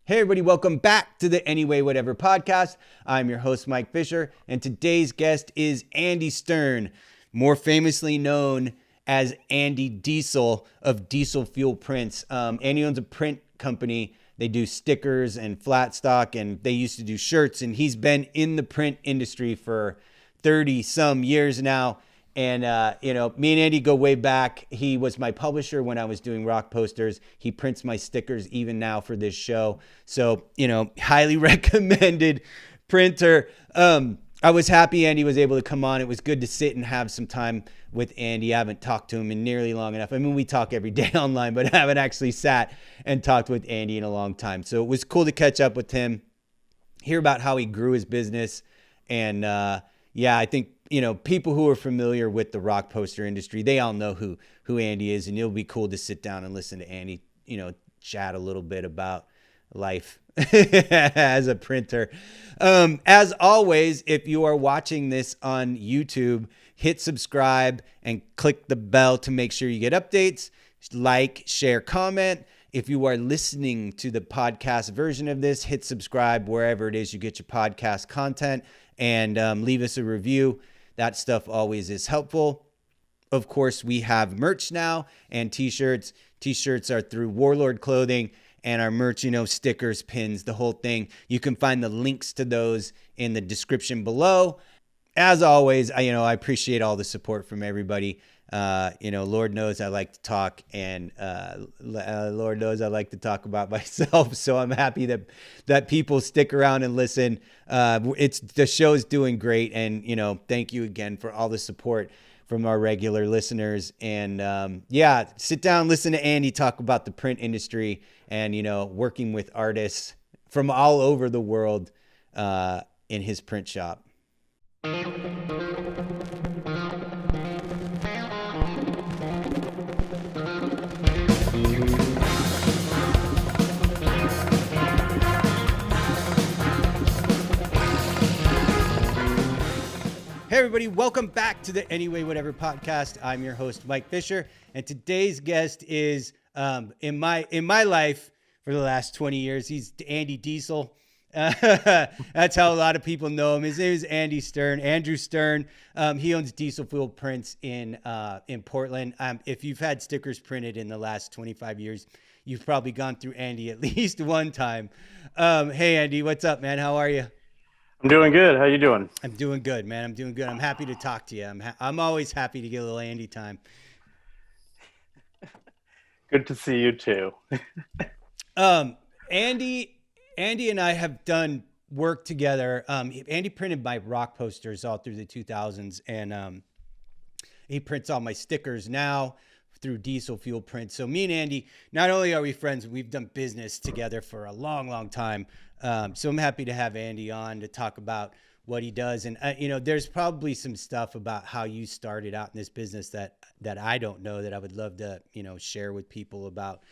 Hey everybody, welcome back to the Anyway Whatever podcast. I'm your host, Mike Fisher, and today's guest is Andy Stern, more famously known as Andy Diesel of Diesel Fuel Prints. Andy owns a print company. They do stickers and flat stock, and they used to do shirts, and he's been in the print industry for 30 some years now. And, me and Andy go way back. He was my publisher when I was doing rock posters. He prints my stickers even now for this show. So, highly recommended printer. I was happy Andy was able to come on. It was good to sit and have some time with Andy. I haven't talked to him in nearly long enough. I mean, we talk every day online, but I haven't actually sat and talked with Andy in a long time. So it was cool to catch up with him, hear about how he grew his business. And, I think, people who are familiar with the rock poster industry, they all know who Andy is, and it'll be cool to sit down and listen to Andy, chat a little bit about life as a printer. As always, if you are watching this on YouTube, hit subscribe and click the bell to make sure you get updates. Like, share, comment. If you are listening to the podcast version of this, hit subscribe wherever it is you get your podcast content, and leave us a review. That stuff always is helpful. Of course, we have merch now and t-shirts. T-shirts are through Warlord Clothing, and our merch, stickers, pins, the whole thing. You can find the links to those in the description below. As always, I appreciate all the support from everybody. Lord knows I like to talk, and Lord knows I like to talk about myself. So I'm happy that people stick around and listen. The show's doing great, and thank you again for all the support from our regular listeners. And sit down, listen to Andy talk about the print industry and working with artists from all over the world in his print shop. Hey everybody, welcome back to the Anyway Whatever podcast. I'm your host, Mike Fisher, and today's guest is in my life for the last 20 years. He's Andy Diesel. That's how a lot of people know him. His name is Andy Stern, Andrew Stern. He owns Diesel Fuel Prints in Portland. If you've had stickers printed in the last 25 years, you've probably gone through Andy at least one time. Hey Andy, what's up, man? How are you? I'm doing good. How you doing? I'm doing good, man. I'm doing good. I'm happy to talk to you. I'm always happy to get a little Andy time. Good to see you too. Andy and I have done work together. Andy printed my rock posters all through the 2000s, and he prints all my stickers now through Diesel Fuel Prints. So me and Andy, not only are we friends, we've done business together for a long, long time. So I'm happy to have Andy on to talk about what he does. And, there's probably some stuff about how you started out in this business that I don't know, that I would love to, share with people about,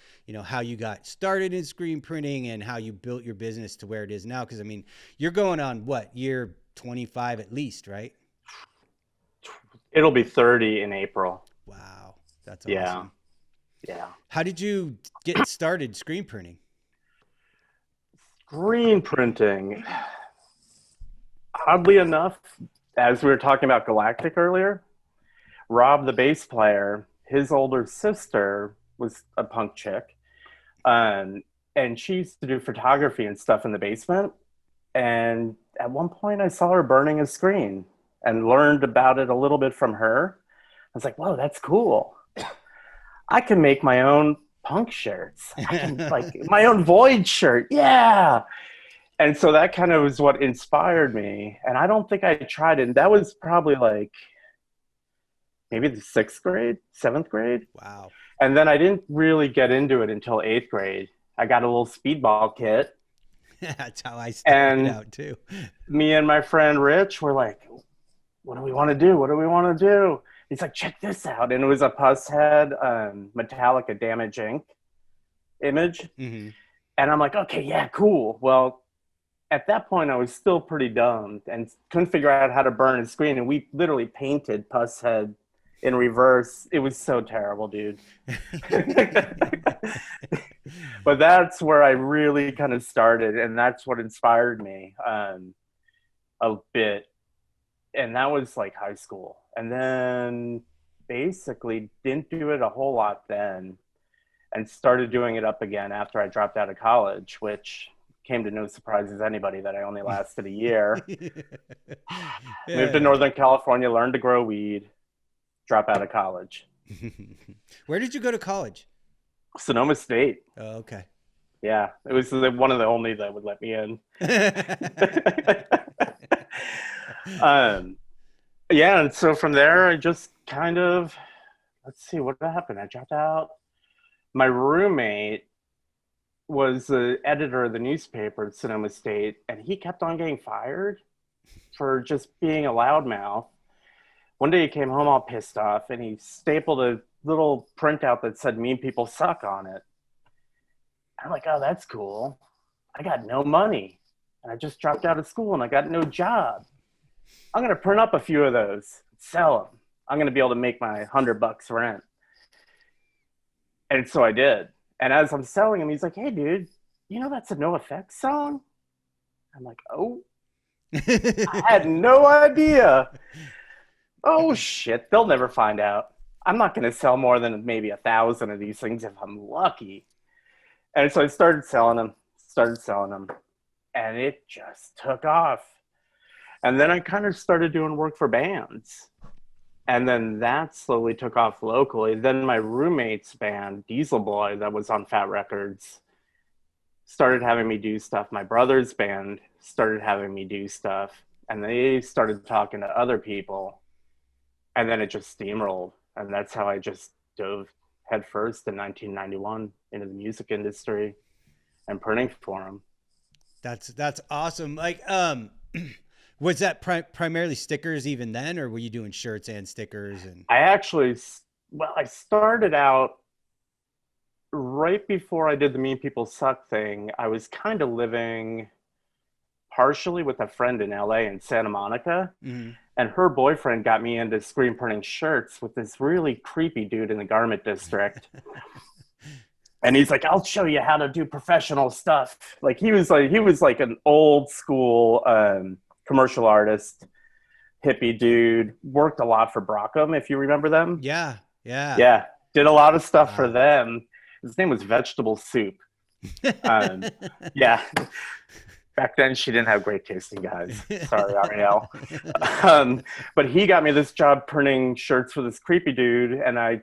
how you got started in screen printing and how you built your business to where it is now. Cause you're going on what, year 25 at least, right? It'll be 30 in April. Wow. That's awesome. Yeah. How did you get started screen printing? Screen printing. Oddly enough, as we were talking about Galactic earlier, Rob, the bass player, his older sister was a punk chick. And she used to do photography and stuff in the basement. And at one point I saw her burning a screen and learned about it a little bit from her. I was like, whoa, that's cool. I can make my own punk shirts. I can like my own Void shirt. Yeah. And so that kind of was what inspired me. And I don't think I tried it. And that was probably like maybe the 6th grade, 7th grade. Wow. And then I didn't really get into it until 8th grade. I got a little speedball kit. That's how I started out too. Me and my friend Rich were like, what do we want to do? What do we want to do? He's like, check this out. And it was a pus head, Metallica Damage Inc. image. Mm-hmm. And I'm like, okay, yeah, cool. Well, at that point, I was still pretty dumb and couldn't figure out how to burn a screen. And we literally painted pus head in reverse. It was so terrible, dude. But that's where I really kind of started, and that's what inspired me a bit. And that was like high school. And then basically didn't do it a whole lot then, and started doing it up again after I dropped out of college, which came to no surprise as anybody that I only lasted a year. Moved to Yeah. Northern California, learned to grow weed, drop out of college. Where did you go to college? Sonoma State. Oh, okay. Yeah, it was one of the only that would let me in. um, yeah, and so from there, I just kind of, let's see, what happened? I dropped out. My roommate was the editor of the newspaper at Sonoma State, and he kept on getting fired for just being a loudmouth. One day he came home all pissed off, and he stapled a little printout that said "mean people suck" on it. I'm like, oh, that's cool. I got no money, and I just dropped out of school, and I got no job. I'm going to print up a few of those, sell them. I'm going to be able to make my $100 rent. And so I did. And as I'm selling them, he's like, hey, dude, you know that's a No Effects song? I'm like, oh, I had no idea. Oh, shit, they'll never find out. I'm not going to sell more than maybe 1,000 of these things if I'm lucky. And so I started selling them, and it just took off. And then I kind of started doing work for bands. And then that slowly took off locally. Then my roommate's band, Diesel Boy, that was on Fat Records, started having me do stuff. My brother's band started having me do stuff. And they started talking to other people. And then it just steamrolled. And that's how I just dove headfirst in 1991 into the music industry and printing for them. That's awesome. Like, was that primarily stickers even then, or were you doing shirts and stickers? And I started out right before I did the Mean People Suck thing. I was kind of living partially with a friend in LA in Santa Monica. mm-hmm. And her boyfriend got me into screen printing shirts with this really creepy dude in the garment district. And he's like, I'll show you how to do professional stuff. Like he was like an old school commercial artist, hippie dude, worked a lot for Brockham, if you remember them. Yeah. Did a lot of stuff for them. His name was Vegetable Soup. Yeah. Back then, she didn't have great taste in guys. Sorry, Ariel. But he got me this job printing shirts for this creepy dude, and I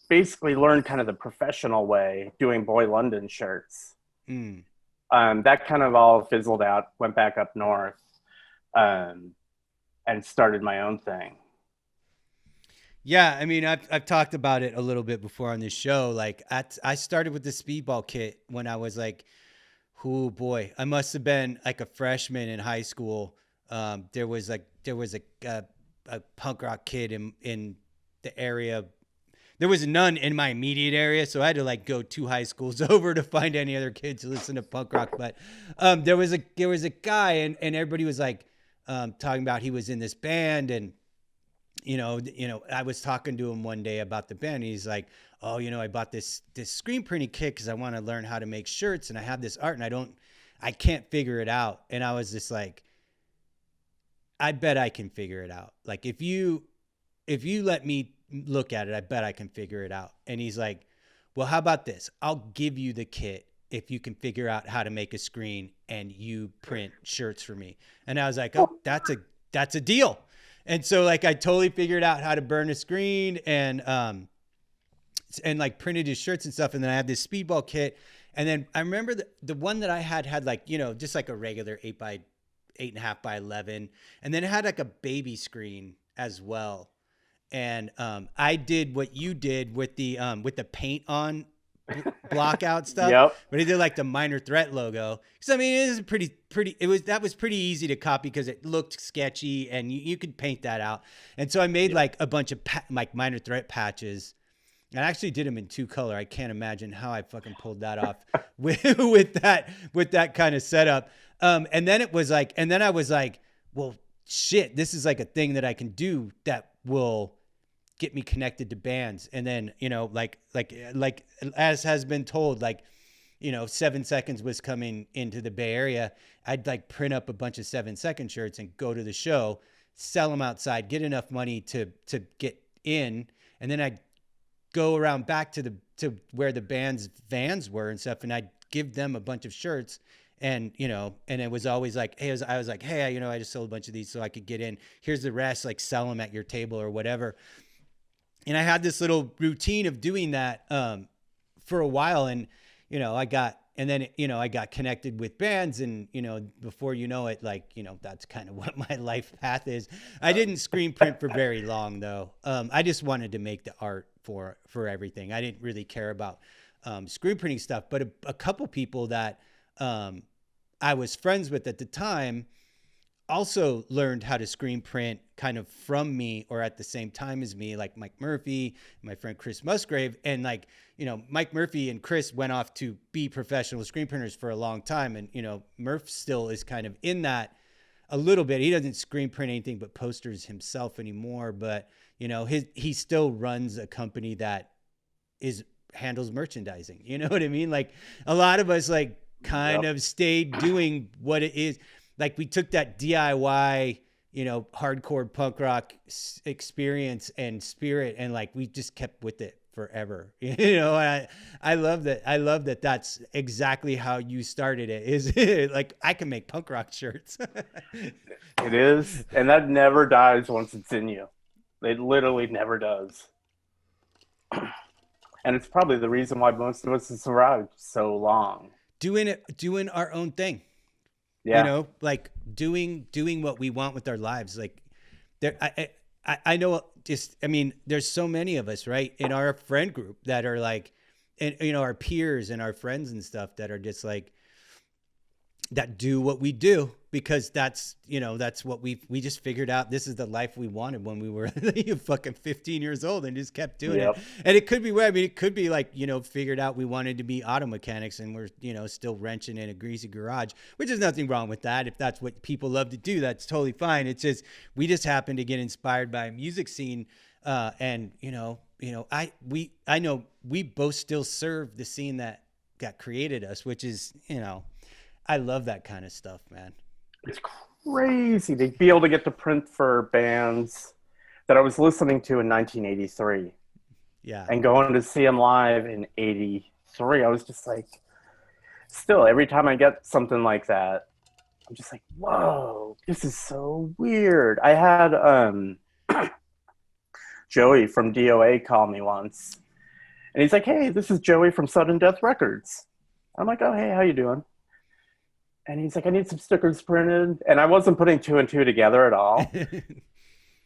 basically learned kind of the professional way doing Boy London shirts. That kind of all fizzled out, went back up north, and started my own thing. Yeah, I mean, I've talked about it a little bit before on this show. Like, I started with the speedball kit when I was like, oh boy, I must have been like a freshman in high school. There was a punk rock kid in the area. There was none in my immediate area, so I had to like go 2 high schools over to find any other kids who listen to punk rock. But there was a guy, and everybody was like talking about he was in this band, and you know, I was talking to him one day about the band. And he's like, oh, I bought this screen printing kit because I want to learn how to make shirts, and I have this art, and I can't figure it out. And I was just like, I bet I can figure it out. Like if you let me look at it, I bet I can figure it out. And he's like, well, how about this? I'll give you the kit if you can figure out how to make a screen and you print shirts for me. And I was like, oh, that's a deal. And so like I totally figured out how to burn a screen and like printed his shirts and stuff. And then I had this speedball kit. And then I remember the one that I had like, just like a regular 8.5 by 11. And then it had like a baby screen as well. And I did what you did with the paint on block out stuff. Yep. But he did like the Minor Threat logo. Because I mean, it is pretty. That was pretty easy to copy because it looked sketchy and you could paint that out. And so I made like a bunch of like Minor Threat patches. And I actually did them in 2 color. I can't imagine how I fucking pulled that off with that kind of setup. And then I was like, well, shit, this is like a thing that I can do that will get me connected to bands. And then, like as has been told, like 7 seconds was coming into the Bay Area, I'd like print up a bunch of 7 second shirts and go to the show, sell them outside, get enough money to get in. And then I'd go around back to where the band's vans were and stuff. And I'd give them a bunch of shirts. And, and it was always like, hey, I was like, hey, I just sold a bunch of these so I could get in. Here's the rest, like sell them at your table or whatever. And I had this little routine of doing that for a while. And, I got connected with bands and, before you know it, like, that's kind of what my life path is. I didn't screen print for very long though. I just wanted to make the art for everything. I didn't really care about screen printing stuff, but a couple people that I was friends with at the time also learned how to screen print kind of from me or at the same time as me, like Mike Murphy, my friend Chris Musgrave. And like, Mike Murphy and Chris went off to be professional screen printers for a long time. And, Murph still is kind of in that a little bit. He doesn't screen print anything but posters himself anymore. But, he still runs a company that handles merchandising. You know what I mean? Like a lot of us like kind of stayed doing what it is. Like we took that DIY, hardcore punk rock experience and spirit, and like we just kept with it forever. I love that. I love that. That's exactly how you started it. Is like I can make punk rock shirts. It is, and that never dies once it's in you. It literally never does. And it's probably the reason why most of us have survived so long. Doing our own thing. Yeah. Like doing what we want with our lives. Like there, I know there's so many of us, right, in our friend group that are like, and our peers and our friends and stuff that are just like, that do what we do because that's what we just figured out. This is the life we wanted when we were fucking 15 years old and just kept doing it. And it could be it could be like, figured out we wanted to be auto mechanics and we're, still wrenching in a greasy garage, which is nothing wrong with that. If that's what people love to do, that's totally fine. It's just, we just happen to get inspired by a music scene. And I know we both still serve the scene that created us, which is, I love that kind of stuff, man. It's crazy to be able to get to print for bands that I was listening to in 1983. Yeah. And going to see them live in 83. I was just like, still, every time I get something like that, I'm just like, whoa, this is so weird. I had Joey from DOA call me once. And he's like, hey, this is Joey from Sudden Death Records. I'm like, oh, hey, how you doing? And he's like, I need some stickers printed. And I wasn't putting two and two together at all.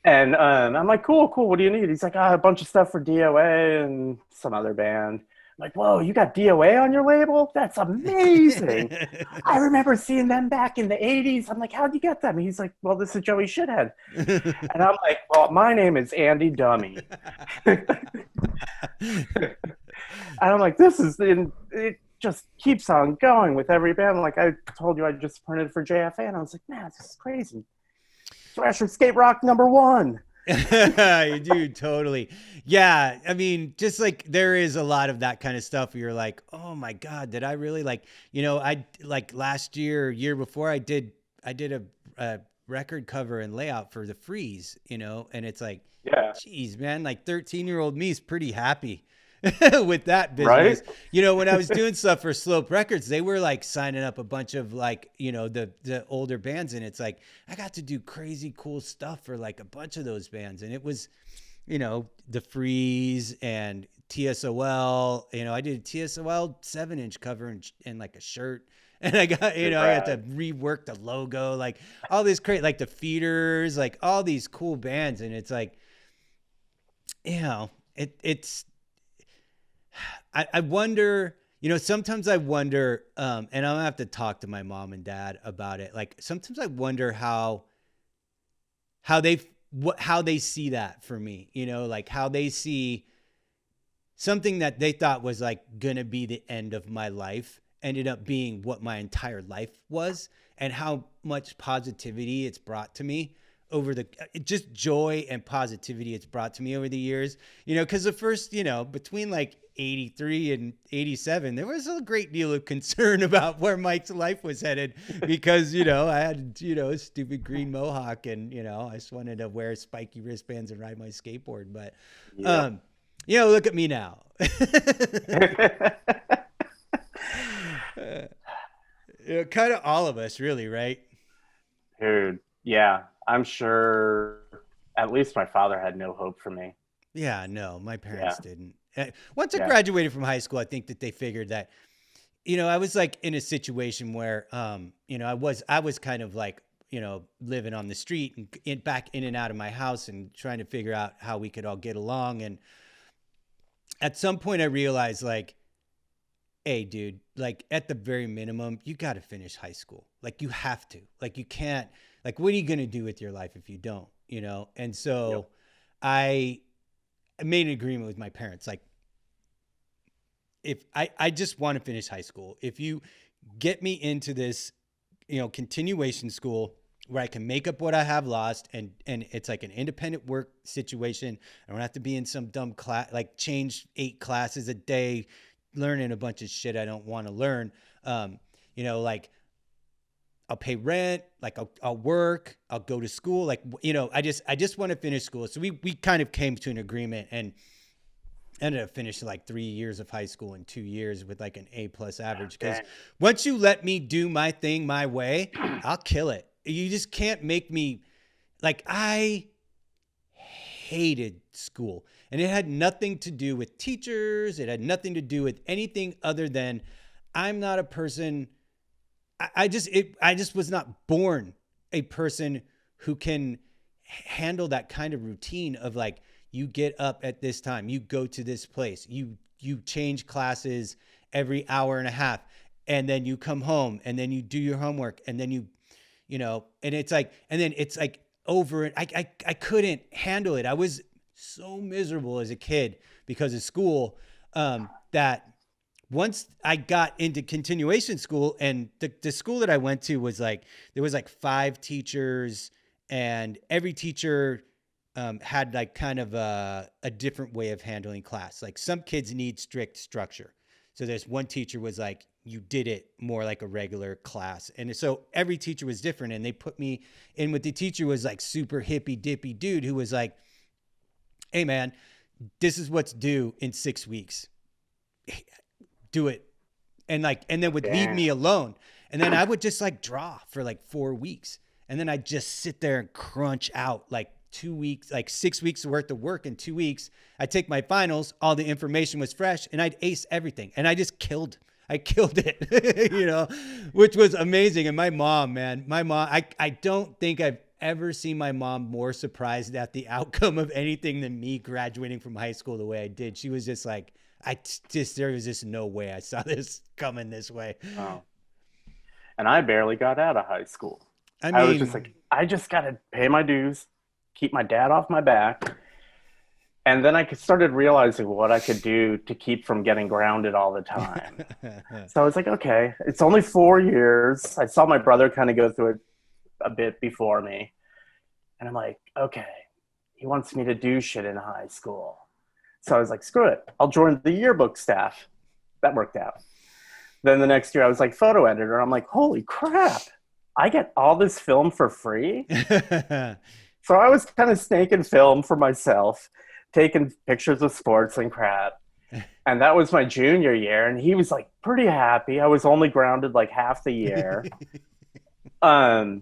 And I'm like, cool. What do you need? He's like, a bunch of stuff for DOA and some other band. I'm like, whoa, you got DOA on your label? That's amazing. I remember seeing them back in the 80s. I'm like, how'd you get them? And he's like, well, this is Joey Shithead. And I'm like, well, my name is Andy Dummy. And I'm like, this is it just keeps on going with every band. Like I told you, I just printed for JFA, and I was like, man, this is crazy. Thrasher Skate Rock #1. Dude, totally. Yeah. I mean, just like there is a lot of that kind of stuff where you're like, oh my God, did I really I like last year before I did a record cover and layout for the Freeze, and it's like, yeah, geez, man, like 13-year-old me is pretty happy with that business. Right? When I was doing stuff for Slope Records, they were like signing up a bunch of like, the older bands. And it's like, I got to do crazy cool stuff for like a bunch of those bands. And it was, the Freeze and TSOL, I did a TSOL 7-inch cover and like a shirt. And I got, I had to rework the logo, like all this great, like the Feeders, like all these cool bands. And it's like, it's, I wonder, sometimes I wonder, and I'm gonna have to talk to my mom and dad about it. Like sometimes I wonder how they see that for me, like how they see something that they thought was like gonna be the end of my life ended up being what my entire life was, and how much positivity it's brought to me. over the just joy and positivity it's brought to me over the years, you know, because the first, you know, between like 83 and 87, there was a great deal of concern about where Mike's life was headed because, you know, I had, you know, a stupid green mohawk and, you know, I just wanted to wear spiky wristbands and ride my skateboard. But, you know, look at me now. You know, kind of all of us, really, right? Dude, yeah, I'm sure at least my father had no hope for me. Yeah, no, my parents Yeah, didn't. Once I yeah. graduated from high school, I think that they figured that, you know, I was like in a situation where, you know, I was kind of like, you know, living on the street and back in and out of my house and trying to figure out how we could all get along. And at some point I realized like, hey, dude, like at the very minimum, you got to finish high school. Like you have to, like you can't, like, what are you going to do with your life if you don't, you know? And so I made an agreement with my parents. Like if I just want to finish high school, if you get me into this, you know, continuation school where I can make up what I have lost and it's like an independent work situation. I don't have to be in some dumb class, like change 8 classes a day, learning a bunch of shit I don't want to learn. You know, like I'll pay rent, like I'll work, I'll go to school. Like, you know, I just want to finish school. So we kind of came to an agreement and ended up finishing like 3 years of high school in 2 years with like an A+ average. Cause once you let me do my thing my way, I'll kill it. You just can't make me, like, I hated school. And it had nothing to do with teachers. It had nothing to do with anything other than I'm not a person. I just was not born a person who can handle that kind of routine of like, you get up at this time, you go to this place, you change classes every hour and a half, and then you come home and then you do your homework and then you know, and it's like, and then it's like over it. I couldn't handle it. I was so miserable as a kid because of school, that once I got into continuation school, and the school that I went to was like, there was like 5 teachers and every teacher had like kind of a different way of handling class. Like some kids need strict structure. So there's one teacher was like, you did it more like a regular class. And so every teacher was different. And they put me in with the teacher was like super hippy dippy dude who was like, hey man, this is what's due in 6 weeks. Do it. And like, and then would leave me alone. And then I would just like draw for like 4 weeks. And then I'd just sit there and crunch out like 2 weeks, like 6 weeks worth of work in 2 weeks. I'd take my finals. All the information was fresh and I'd ace everything. And I killed it, you know, which was amazing. And my mom, I don't think I've ever seen my mom more surprised at the outcome of anything than me graduating from high school the way I did. She was just like, there was just no way I saw this coming this way. Oh. And I barely got out of high school. I was just like, I just got to pay my dues, keep my dad off my back. And then I started realizing what I could do to keep from getting grounded all the time. So I was like, okay, it's only 4 years. I saw my brother kind of go through it a bit before me. And I'm like, okay, he wants me to do shit in high school. So I was like, screw it. I'll join the yearbook staff. That worked out. Then the next year I was like photo editor. I'm like, holy crap. I get all this film for free. So I was kind of snaking film for myself, taking pictures of sports and crap. And that was my junior year. And he was like pretty happy. I was only grounded like half the year. And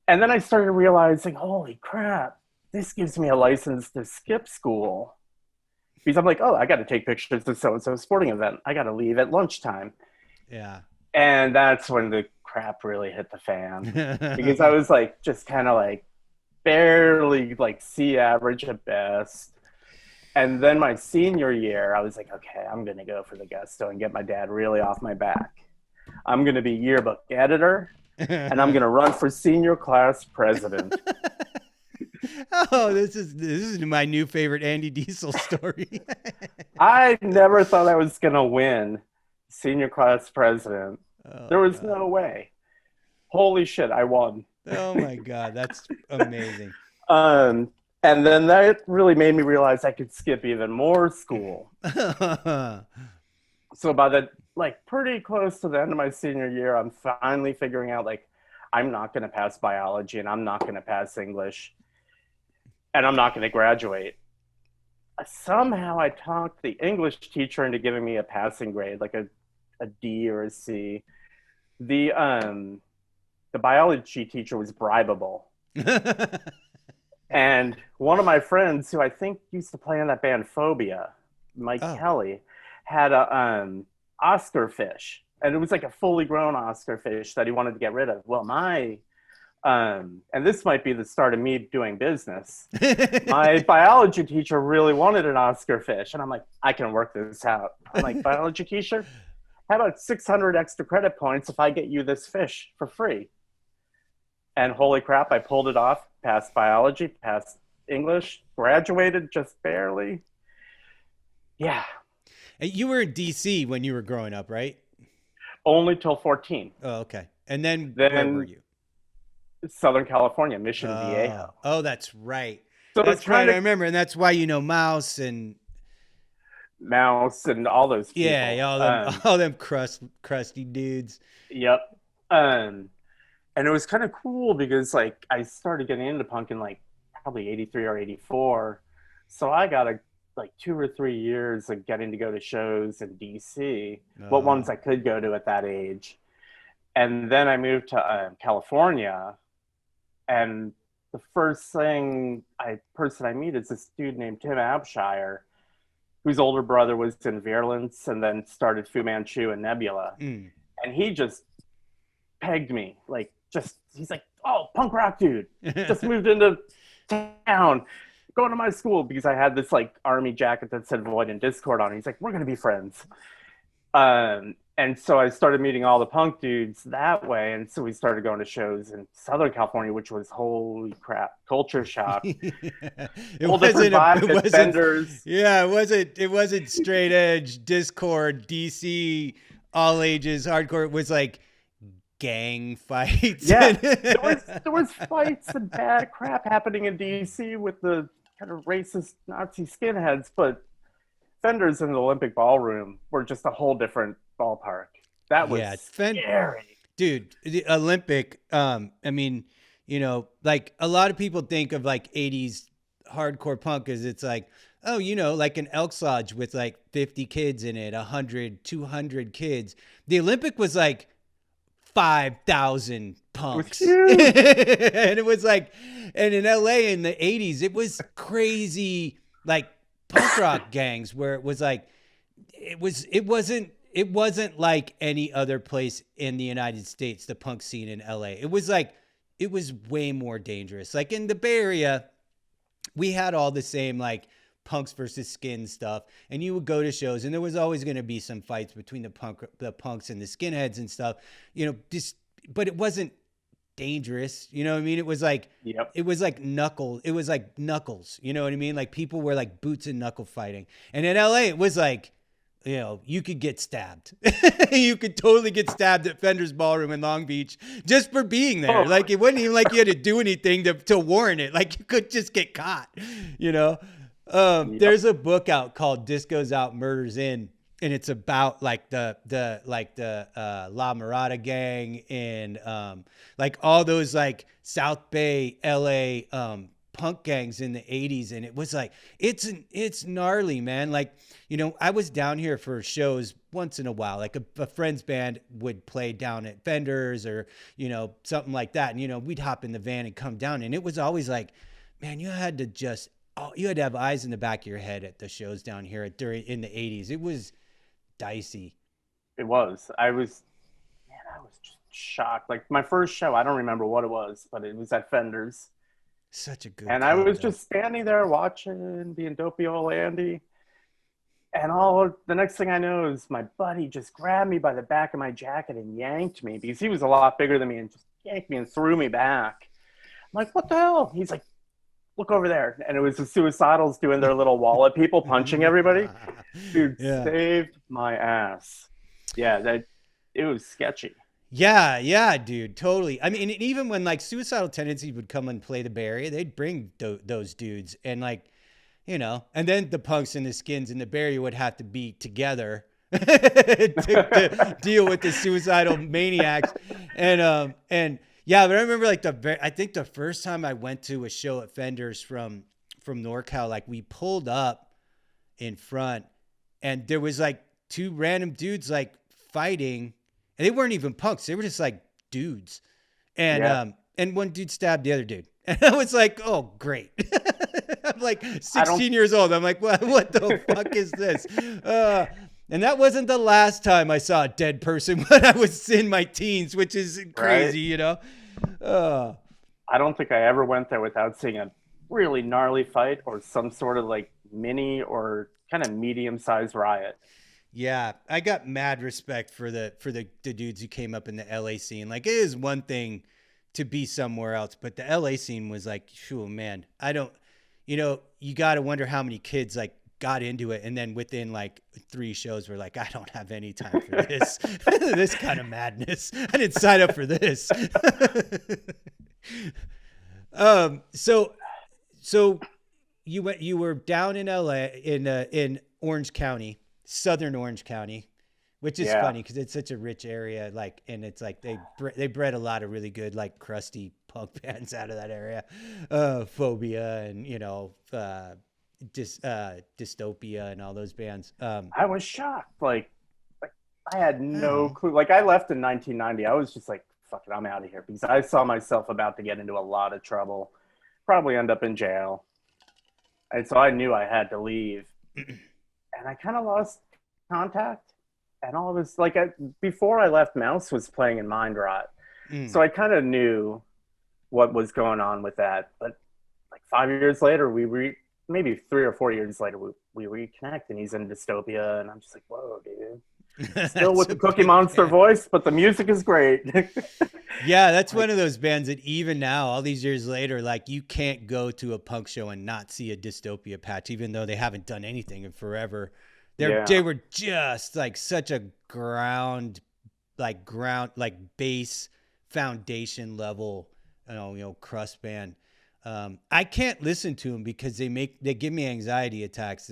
then I started realizing, holy crap, this gives me a license to skip school. Because I'm like, oh, I got to take pictures of so-and-so sporting event. I got to leave at lunchtime. Yeah. And that's when the crap really hit the fan. Because I was like, just kind of like barely like C average at best. And then my senior year, I was like, okay, I'm going to go for the gusto and get my dad really off my back. I'm going to be yearbook editor, and I'm going to run for senior class president. Oh, this is my new favorite Andy Diesel story. I never thought I was going to win senior class president. Oh, there was God. no way. Holy shit, I won. Oh my God, that's amazing. Um, and then that really made me realize I could skip even more school. So by the like pretty close to the end of my senior year, I'm finally figuring out like I'm not going to pass biology and I'm not going to pass English and I'm not going to graduate. Somehow I talked the English teacher into giving me a passing grade, like a D or a C. The biology teacher was bribable. And one of my friends who I think used to play in that band Phobia, Mike Oh, Kelly, had a Oscar fish. And it was like a fully grown Oscar fish that he wanted to get rid of. Well, and this might be the start of me doing business. My biology teacher really wanted an Oscar fish. And I'm like, I can work this out. I'm like, biology teacher, how about 600 extra credit points if I get you this fish for free? And holy crap, I pulled it off, passed biology, passed English, graduated just barely. Yeah. you were in DC when you were growing up, right? Only till 14. Oh, okay. And then where were Then you? Southern California, Mission Oh, Viejo. oh, that's right. So it's That's right. kind I of remember, and that's why you know Mouse and Mouse and all those yeah, people. all them crusty dudes. Yep. And it was kind of cool because like I started getting into punk in like probably 83 or 84. So I got like 2 or 3 years of getting to go to shows in DC, what ones Oh, I could go to at that age. And then I moved to California, and the first person I meet is this dude named Tim Abshire, whose older brother was in Virulence and then started Fu Manchu and Nebula. mm. And he just pegged me, like just he's like, "Oh, punk rock dude, just moved into town, going to my school," because I had this like army jacket that said Void and Discord on it. He's like, "We're gonna be friends." And so I started meeting all the punk dudes that way, and so we started going to shows in Southern California, which was holy crap, culture shock. It Whole different wasn't a, vibe it at wasn't, vendors. yeah, it wasn't straight edge Discord DC all ages hardcore. It was like gang fights. Yeah, there was fights and bad crap happening in DC with the kind of racist Nazi skinheads, but vendors in the Olympic Ballroom were just a whole different ballpark. That was Yeah, scary. dude, the Olympic. I mean, like a lot of people think of like '80s hardcore punk as it's like, oh, like an Elks Lodge with like 50 kids in it, 100, 200 kids. The Olympic was like 5,000 It was punks. And huge. it was like, and in LA in the '80s, it was crazy, like punk rock gangs where it was like, it wasn't like any other place in the United States, the punk scene in LA. It was like, it was way more dangerous. Like in the Bay Area, we had all the same like punks versus skin stuff, and you would go to shows and there was always going to be some fights between the punks and the skinheads and stuff, just, but it wasn't dangerous. You know what I mean? It was like, Yep. it was like knuckles, you know what I mean? Like people were like boots and knuckle fighting. And in LA, it was like, you could get stabbed. You could totally get stabbed at Fender's Ballroom in Long Beach just for being there. Oh, Like it wasn't even like you had to do anything to warrant it. Like you could just get caught, you know? yep. There's a book out called Disco's Out, Murders In, and it's about like the La Mirada gang and like all those like South Bay LA punk gangs in the 80s. And it was like, it's gnarly, man. Like, I was down here for shows once in a while, like a friend's band would play down at Fenders or, something like that. And, we'd hop in the van and come down. And it was always like, man, you had to have eyes in the back of your head at the shows down here in the 80s. It was dicey. It was. I was just shocked. Like my first show, I don't remember what it was, but it was at Fender's. Such a good And I club, was though. just standing there watching, being dopey old Andy. And the next thing I know is my buddy just grabbed me by the back of my jacket and yanked me because he was a lot bigger than me and just yanked me and threw me back. I'm like, what the hell? He's like, look over there. And it was the Suicidals doing their little wallet people punching everybody. Dude, Yeah. saved my ass. Yeah, it was sketchy. Yeah, dude, totally. I mean, and even when like Suicidal Tendencies would come and play the Bay Area, they'd bring those dudes, and like, and then the punks and the skins in the Bay Area would have to be together to deal with the suicidal maniacs, and yeah, but I remember like I think the first time I went to a show at Fenders from NorCal, like we pulled up in front, and there was like two random dudes like fighting, and they weren't even punks. They were just like dudes. And Yeah. And one dude stabbed the other dude. And I was like, oh, great. I'm like I don't 16 years old. I'm like, what the fuck is this? And that wasn't the last time I saw a dead person when I was in my teens, which is crazy, right. I don't think I ever went there without seeing a really gnarly fight or some sort of like mini or kind of medium-sized riot. Yeah, I got mad respect for the dudes who came up in the LA scene. Like it is one thing to be somewhere else, but the LA scene was like, oh man, I don't, you got to wonder how many kids like got into it, and then within like 3 shows were like, I don't have any time for this, this kind of madness. I didn't sign up for this. So you were down in LA in Orange County, Southern Orange County, which is Yeah. funny because it's such a rich area. Like, and it's like they bred a lot of really good like crusty punk bands out of that area, Phobia and Dystopia and all those bands. I was shocked. Like I had no Oh, clue. Like I left in 1990. I was just like, fuck it, I'm out of here because I saw myself about to get into a lot of trouble, probably end up in jail. And so I knew I had to leave. And I kind of lost contact. And all of this, like before I left, Mouse was playing in Mind Rot. So mm. I kind of knew what was going on with that. But like 5 years later, maybe 3 or 4 years later, we reconnect and he's in Dystopia. And I'm just like, whoa, dude. Still That's with a the Cookie big Monster band. voice, but the music is great. Yeah, that's Like, one of those bands that even now, all these years later, like you can't go to a punk show and not see a Dystopia patch, even though they haven't done anything in forever. They yeah. were just like such a ground like base foundation level, crust band. I can't listen to them because they give me anxiety attacks.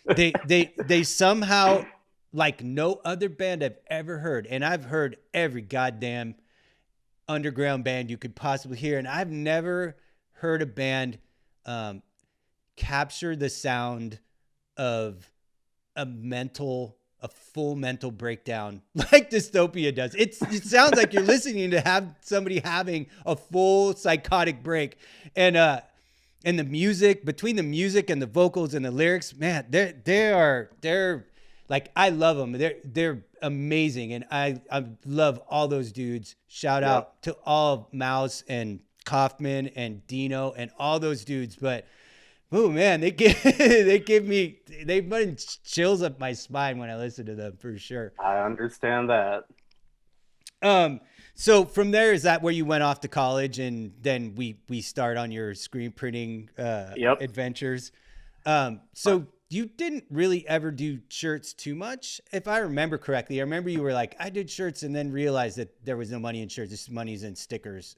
They somehow, like no other band I've ever heard, and I've heard every goddamn underground band you could possibly hear, and I've never heard a band um, capture the sound of a full mental breakdown like Dystopia does. It sounds like you're listening to have somebody having a full psychotic break, and the music, between the music and the vocals and the lyrics, man, they're like, I love them. They're amazing, and I love all those dudes. Shout Yep. out to all of Mouse and Kaufman and Dino and all those dudes. But oh man, they run chills up my spine when I listen to them for sure. I understand that. Um, so from there, is that where you went off to college, and then we start on your screen printing Yep. adventures? So you didn't really ever do shirts too much, if I remember correctly. I remember you were like, I did shirts, and then realized that there was no money in shirts, just money's in stickers.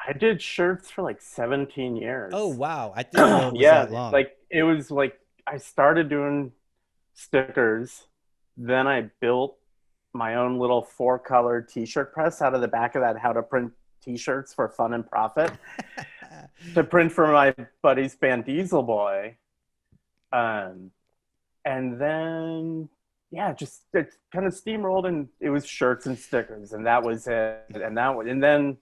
I did shirts for like 17 Oh years. wow, I didn't know it was Yeah, that long. like it was like I started doing stickers, then I built my own little 4-color t-shirt press out of the back of that how to print t-shirts for fun and profit to print for my buddy's band Diesel Boy. Um, and then yeah, just it kind of steamrolled and it was shirts and stickers and that was it. And then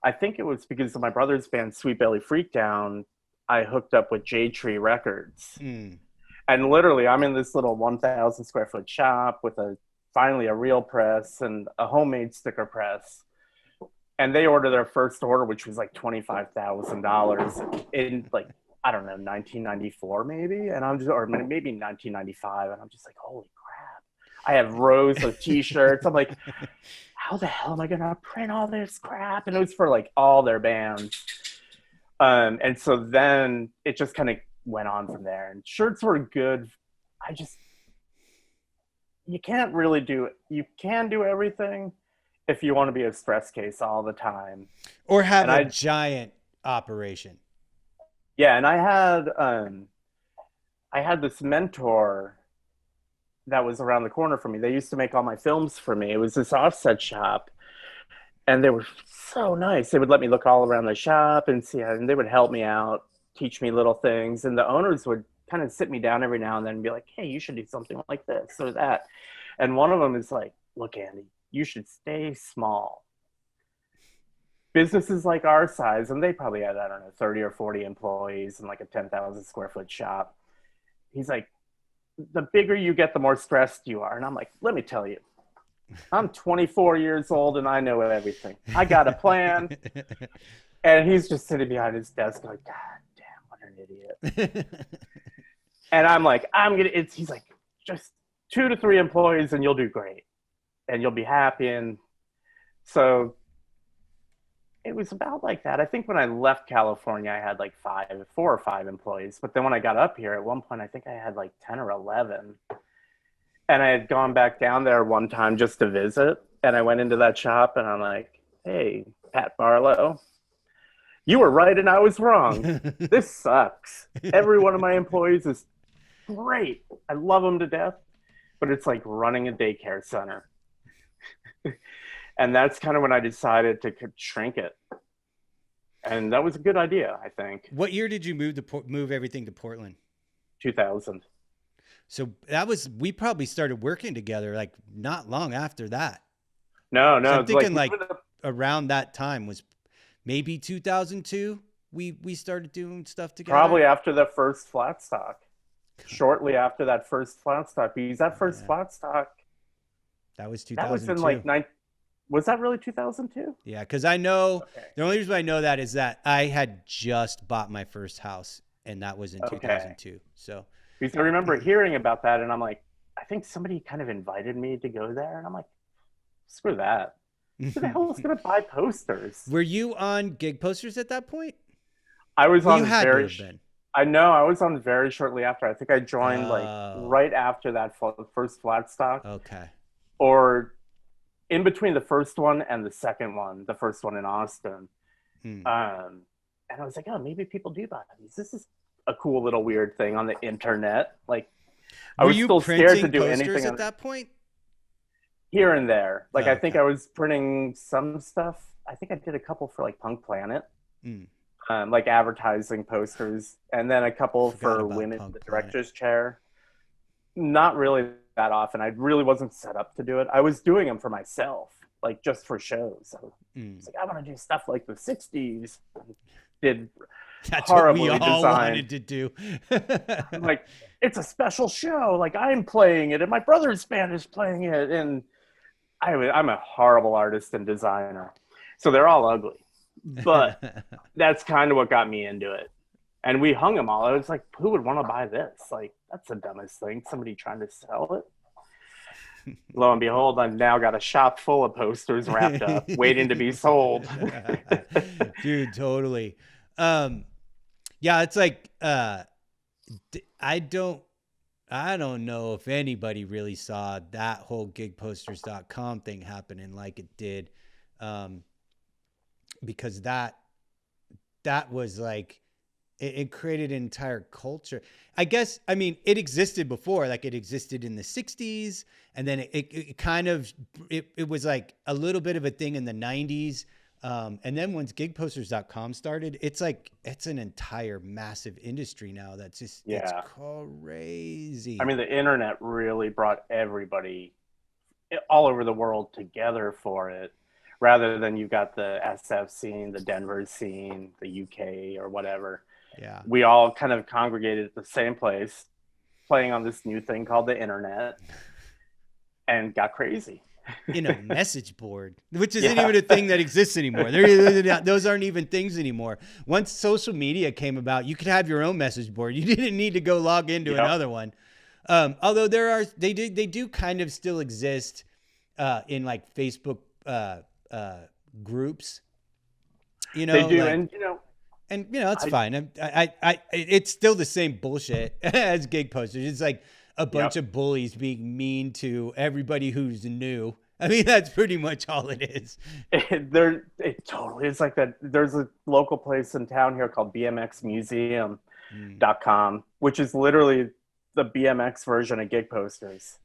I think it was because of my brother's band Sweet Belly Freakdown, I hooked up with J Tree Records. Mm. And literally I'm in this little 1,000 square foot shop with finally a real press and a homemade sticker press. And they ordered their first order, which was like $25,000 in like, I don't know, 1994 maybe. And I'm just, or maybe 1995. And I'm just like, holy crap. I have rows of t-shirts. I'm like, how the hell am I going to print all this crap? And it was for like all their bands. And so then it just kind of went on from there. And shirts were good. You can't really do it. You can do everything. if you want to be a stress case all the time. Or have And a giant operation. and I had this mentor that was around the corner from me. They used to make all my films for me. It was this offset shop, and they were so nice. They would let me look all around the shop and see, and they would help me out, teach me little things. And the owners would kind of sit me down every now and then and be like, "Hey, you should do something like this or that." And one of them is like, "Look, Andy, you should stay small. Businesses like our size," and they probably had, I don't know, 30 or 40 employees in like a 10,000 square foot shop. He's like, the bigger you get, the more stressed you are. And I'm like, let me tell you, I'm 24 years old and I know everything. I got a plan. And he's just sitting behind his desk like, God damn, what an idiot. And I'm like, he's like, just 2 to 3 employees and you'll do great. And you'll be happy. And so it was about like that. I think when I left California, I had like 4 or 5 employees. But then when I got up here, at one point, I think I had like 10 or 11. And I had gone back down there one time just to visit. And I went into that shop and I'm like, hey, Pat Barlow, you were right and I was wrong. This sucks. Every one of my employees is great. I love them to death. But it's like running a daycare center. And that's kind of when I decided to shrink it. And that was a good idea, I think. What year did you move everything to Portland? 2000. So we probably started working together like not long after that. No. So I'm thinking like around that time was maybe 2002. We started doing stuff together. Probably after the first flat stock. Shortly after that first flat stock. Because that first flat stock. That was 2002. That was in like was that really 2002? Yeah, because I know the only reason I know that is that I had just bought my first house, and that was in 2002. So because I remember hearing about that, and I'm like, I think somebody kind of invited me to go there, and I'm like, screw that. Who the hell is going to buy posters? Were you on Gig Posters at that point? I was on I know I was on very shortly after. I think I joined like right after that first flat stock. Okay. Or in between the first one and the second one, the first one in Austin. And I was like, oh, maybe people do buy these. This is a cool little weird thing on the internet. Like, I was still scared to do anything at that point. Here and there. Like, I think I was printing some stuff. I think I did a couple for like Punk Planet, like advertising posters, and then a couple for women in the director's chair. Not really that often. I really wasn't set up to do it. I was doing them for myself, like just for shows. So it's like, I want to do stuff like the 60s. That's horribly what we all designed. wanted to do. Like, it's a special show. Like, I'm playing it and my brother's band is playing it. And I'm a horrible artist and designer. So they're all ugly. But that's kind of what got me into it. And we hung them all. I was like, who would want to buy this? Like, that's the dumbest thing. Somebody trying to sell it. Lo and behold, I've now got a shop full of posters wrapped up, waiting to be sold. Dude, totally. Yeah, it's like, I don't know if anybody really saw that whole gigposters.com thing happening like it did. Because that was like, it created an entire culture. I guess, I mean, it existed before, like it existed in the 60s. And then it kind of, it was like a little bit of a thing in the 90s. And then once gigposters.com started, it's like, it's an entire massive industry now. That's just, it's crazy. I mean, the internet really brought everybody all over the world together for it, rather than you got the SF scene, the Denver scene, the UK or whatever. Yeah. We all kind of congregated at the same place, playing on this new thing called the internet, and got crazy. In a message board, which isn't even a thing that exists anymore. Those aren't even things anymore. Once social media came about, you could have your own message board. You didn't need to go log into another one. Although they do kind of still exist in like Facebook groups. You know, they do, like, and it's fine. It's still the same bullshit as Gig Posters. It's like a bunch of bullies being mean to everybody who's new I mean, that's pretty much all it is. It totally is like that. There's a local place in town here called BMXmuseum.com, which is literally the BMX version of gig posters.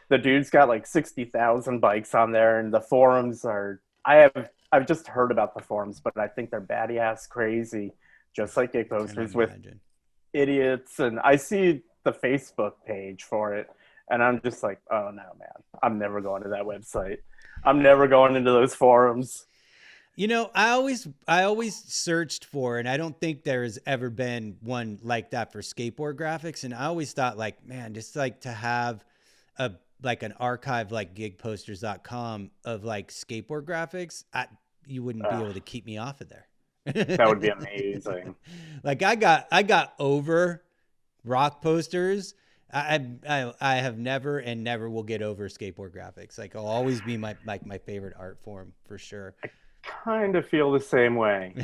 The dude's got like 60,000 bikes on there, and the forums are. I've just heard about the forums, but I think they're batty ass crazy, just like gig posters with idiots. And I see the Facebook page for it, and I'm just like, oh no, man, I'm never going to that website. I'm never going into those forums. You know, I always searched for, and I don't think there's ever been one like that for skateboard graphics. And I always thought, like, man, just like to have an archive like gigposters.com of like skateboard graphics, you wouldn't be able to keep me off of there. That would be amazing. Like I got over rock posters. I have never and never will get over skateboard graphics. Like it'll always be my favorite art form for sure. I kind of feel the same way.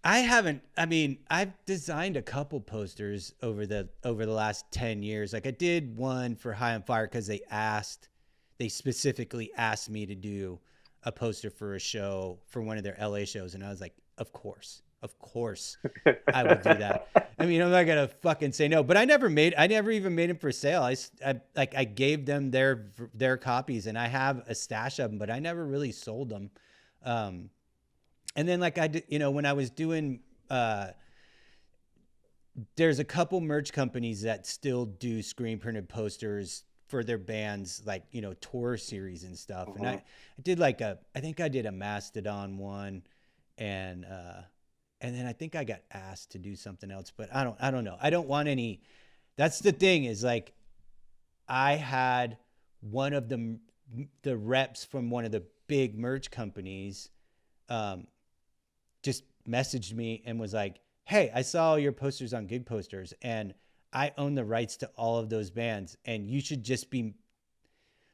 I've designed a couple posters over the last 10 years. Like I did one for High on Fire because they specifically asked me to do a poster for a show for one of their LA shows. And I was like, of course I will do that. I mean, I'm not going to fucking say no, but I never even made them for sale. I gave them their copies, and I have a stash of them, but I never really sold them. And then like I did, you know, when I was doing, there's a couple merch companies that still do screen printed posters for their bands, like, you know, tour series and stuff. And I did I think I did a Mastodon one, and then I think I got asked to do something else, but I don't know. I don't want any. That's the thing is like, I had one of the reps from one of the big merch companies, just messaged me and was like, hey, I saw your posters on Gig Posters, and I own the rights to all of those bands. And you should just be,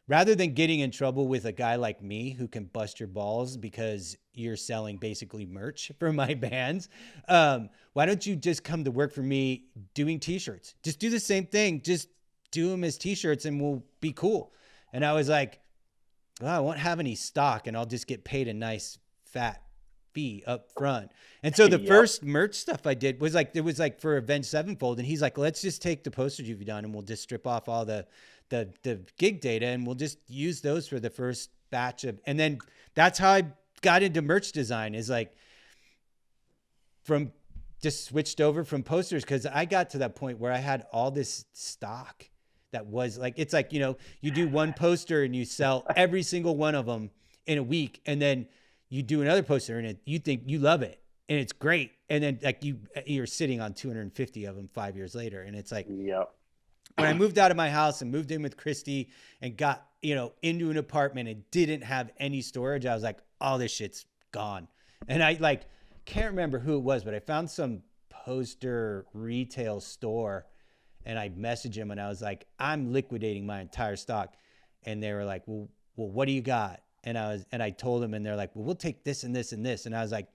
rather than getting in trouble with a guy like me who can bust your balls because you're selling basically merch for my bands, why don't you just come to work for me doing t-shirts? Just do the same thing. Just do them as t-shirts and we'll be cool. And I was like, well, I won't have any stock and I'll just get paid a nice fat fee up front. And so the first merch stuff I did was like, it was like for Avenged Sevenfold. And he's like, let's just take the posters you've done and we'll just strip off all the gig data and we'll just use those for the first batch of, and then that's how I got into merch design, is like from just switched over from posters. Cause I got to that point where I had all this stock that was like, it's like, you know, you do one poster and you sell every single one of them in a week. And then you do another poster and you think you love it and it's great. And then like you're sitting on 250 of them 5 years later. And it's like, yep. When I moved out of my house and moved in with Christy and got, you know, into an apartment and didn't have any storage, I was like, all this shit's gone. And I like, can't remember who it was, but I found some poster retail store and I messaged him and I was like, I'm liquidating my entire stock. And they were like, well, what do you got? And I told them, and they're like, well, we'll take this and this and this. And I was like,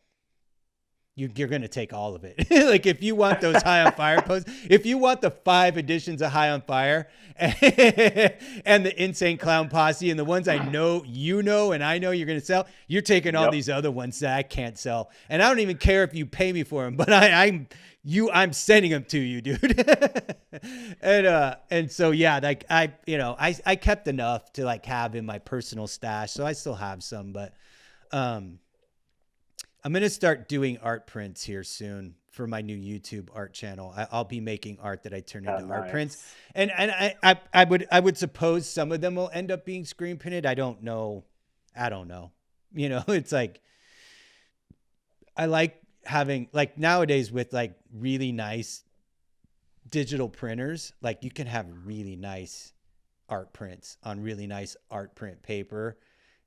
you're going to take all of it. Like if you want those High on Fire posts, if you want the 5 editions of High on Fire and the Insane Clown Posse and the ones I know, you know, and I know you're going to sell, you're taking all these other ones that I can't sell. And I don't even care if you pay me for them, but I'm sending them to you, dude. And so, yeah, like I kept enough to like have in my personal stash. So I still have some, but, I'm going to start doing art prints here soon for my new YouTube art channel. I'll be making art that I turn into art prints. And I would suppose some of them will end up being screen printed. I don't know. You know, it's like, I like having, like nowadays with like really nice digital printers, like you can have really nice art prints on really nice art print paper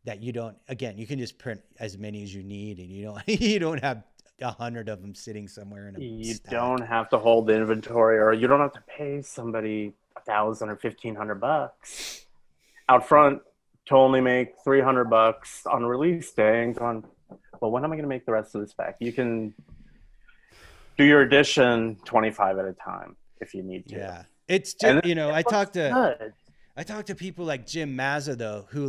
that you can just print as many as you need, and you don't have 100 of them sitting somewhere in a you stack. Don't have to hold the inventory, or you don't have to pay somebody $1,000 or $1,500 out front to only make $300 on release day and gone, well, when am I going to make the rest of this back? You can do your edition 25 at a time if you need to. Yeah. It's just, I I talk to people like Jim Mazza though, who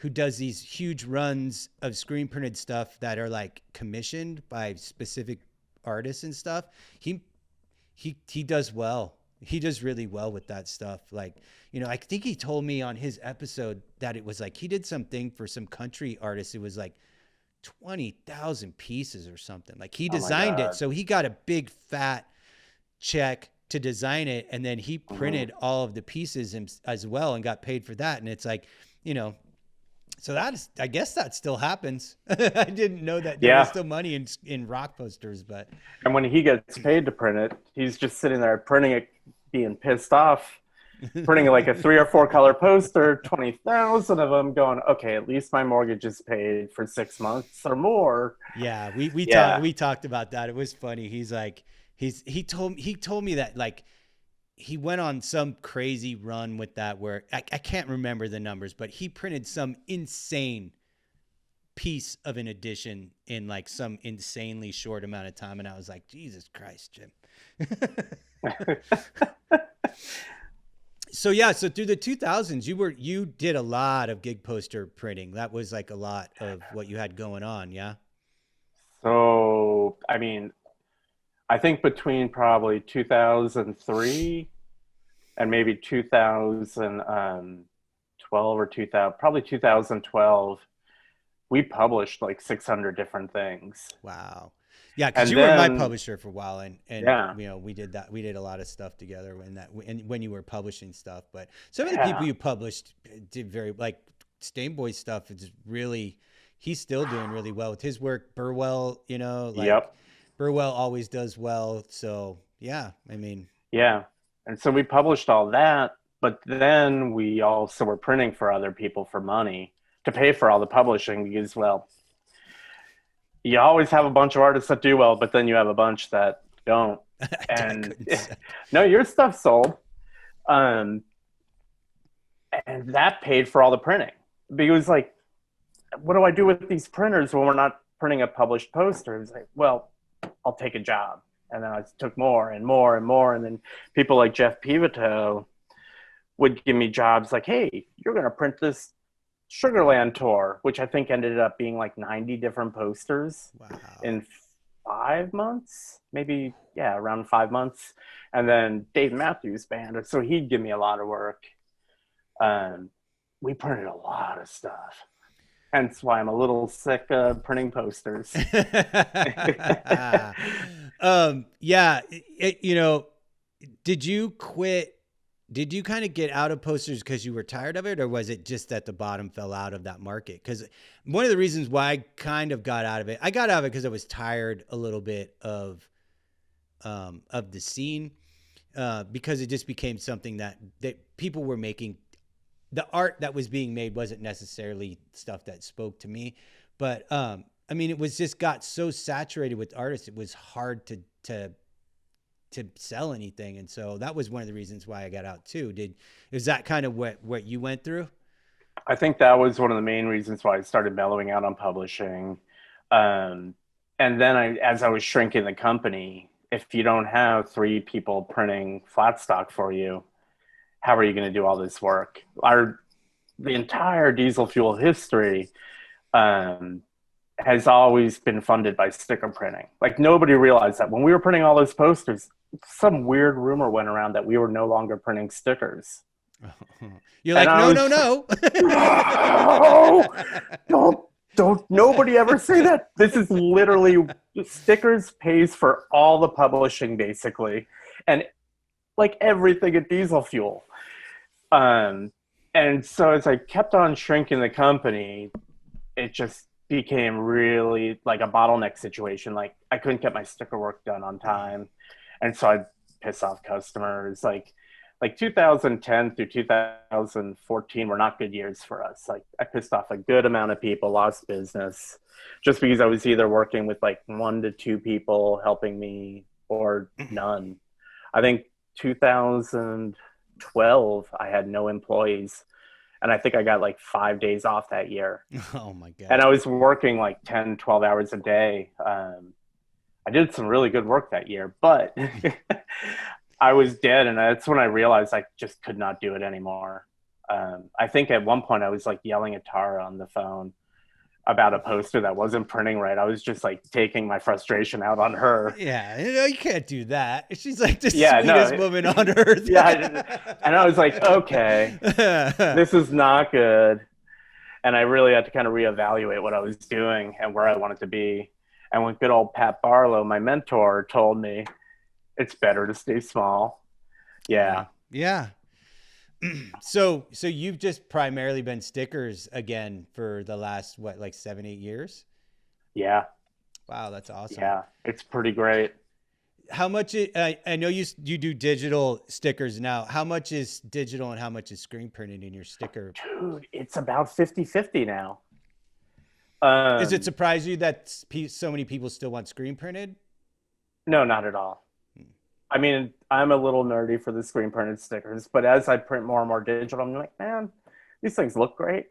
does these huge runs of screen printed stuff that are like commissioned by specific artists and stuff. He does well. He does really well with that stuff. Like, you know, I think he told me on his episode that it was like he did something for some country artist. It was like 20,000 pieces or something. Like he designed it, so he got a big fat check to design it, and then he printed all of the pieces as well and got paid for that. And it's like, you know, so that is, I guess that still happens. I didn't know that there was still money in rock posters, but. And when he gets paid to print it, he's just sitting there printing it, being pissed off, printing like a 3 or 4 color poster, 20,000 of them, going, okay, at least my mortgage is paid for 6 months or more. Yeah, we talked about that. It was funny. He's like, he told me that like he went on some crazy run with that where I can't remember the numbers, but he printed some insane piece of an edition in like some insanely short amount of time. And I was like, Jesus Christ, Jim. So yeah, so through the 2000s, you did a lot of gig poster printing. That was like a lot of what you had going on. Yeah. So, I mean, I think between probably 2003 and maybe 2012 or 2000, probably 2012, we published like 600 different things. Wow. Yeah, because you were my publisher for a while, and yeah, you know, we did a lot of stuff together when you were publishing stuff. But some of the people you published did very, like Stainboy stuff is really, he's still doing really well with his work. Burwell, you know, like Burwell always does well. So yeah, I mean, yeah, and so we published all that, but then we also were printing for other people for money to pay for all the publishing because, well, you always have a bunch of artists that do well, but then you have a bunch that don't. And no, your stuff sold. And that paid for all the printing. Because like, what do I do with these printers when we're not printing a published poster? It's like, well, I'll take a job. And then I took more and more and more. And then people like Jeff Pivoto would give me jobs like, hey, you're going to print this Sugarland tour, which I think ended up being like 90 different posters in 5 months, maybe, yeah, around 5 months. And then Dave Matthews Band, so he'd give me a lot of work. We printed a lot of stuff. Hence why I'm a little sick of printing posters. Yeah, you know, did you quit? Did you kind of get out of posters because you were tired of it, or was it just that the bottom fell out of that market? Because one of the reasons why I kind of got out of it, I got out of it because I was tired a little bit of the scene, because it just became something that people were making. The art that was being made wasn't necessarily stuff that spoke to me, but I mean, it was just got so saturated with artists, it was hard to sell anything. And so that was one of the reasons why I got out too. Is that kind of what you went through? I think that was one of the main reasons why I started mellowing out on publishing. And then as I was shrinking the company, if you don't have 3 people printing flat stock for you, how are you going to do all this work? The entire diesel fuel history has always been funded by sticker printing. Like, nobody realized that when we were printing all those posters, some weird rumor went around that we were no longer printing stickers. You're like, no. Don't nobody ever say that. This is literally, stickers pays for all the publishing basically, and like everything at diesel fuel. And so as I kept on shrinking the company, it just became really like a bottleneck situation. Like, I couldn't get my sticker work done on time. And so I'd piss off customers. Like 2010 through 2014 were not good years for us. Like, I pissed off a good amount of people, lost business, just because I was either working with like 1 to 2 people helping me or none. I think 2012, I had no employees. And I think I got like 5 days off that year. Oh my God. And I was working like 10, 12 hours a day. I did some really good work that year, but I was dead. And that's when I realized I just could not do it anymore. I think at one point I was like yelling at Tara on the phone about a poster that wasn't printing right. I was just like taking my frustration out on her. Yeah, you can't do that. She's like the Yeah, sweetest no, woman on earth. and I was like, okay, this is not good. And I really had to kind of reevaluate what I was doing and where I wanted to be. And when good old Pat Barlow, my mentor, told me it's better to stay small. Yeah. Yeah. So you've just primarily been stickers again for the last, what, like 7-8 years? Yeah. Wow, that's awesome. Yeah, it's pretty great. How much I know you do digital stickers now. How much is digital and how much is screen printed in your sticker? Dude, it's about 50-50 now. Does it surprise you that so many people still want screen printed? No, not at all. I mean, I'm a little nerdy for the screen printed stickers, but as I print more and more digital, I'm like, man, these things look great.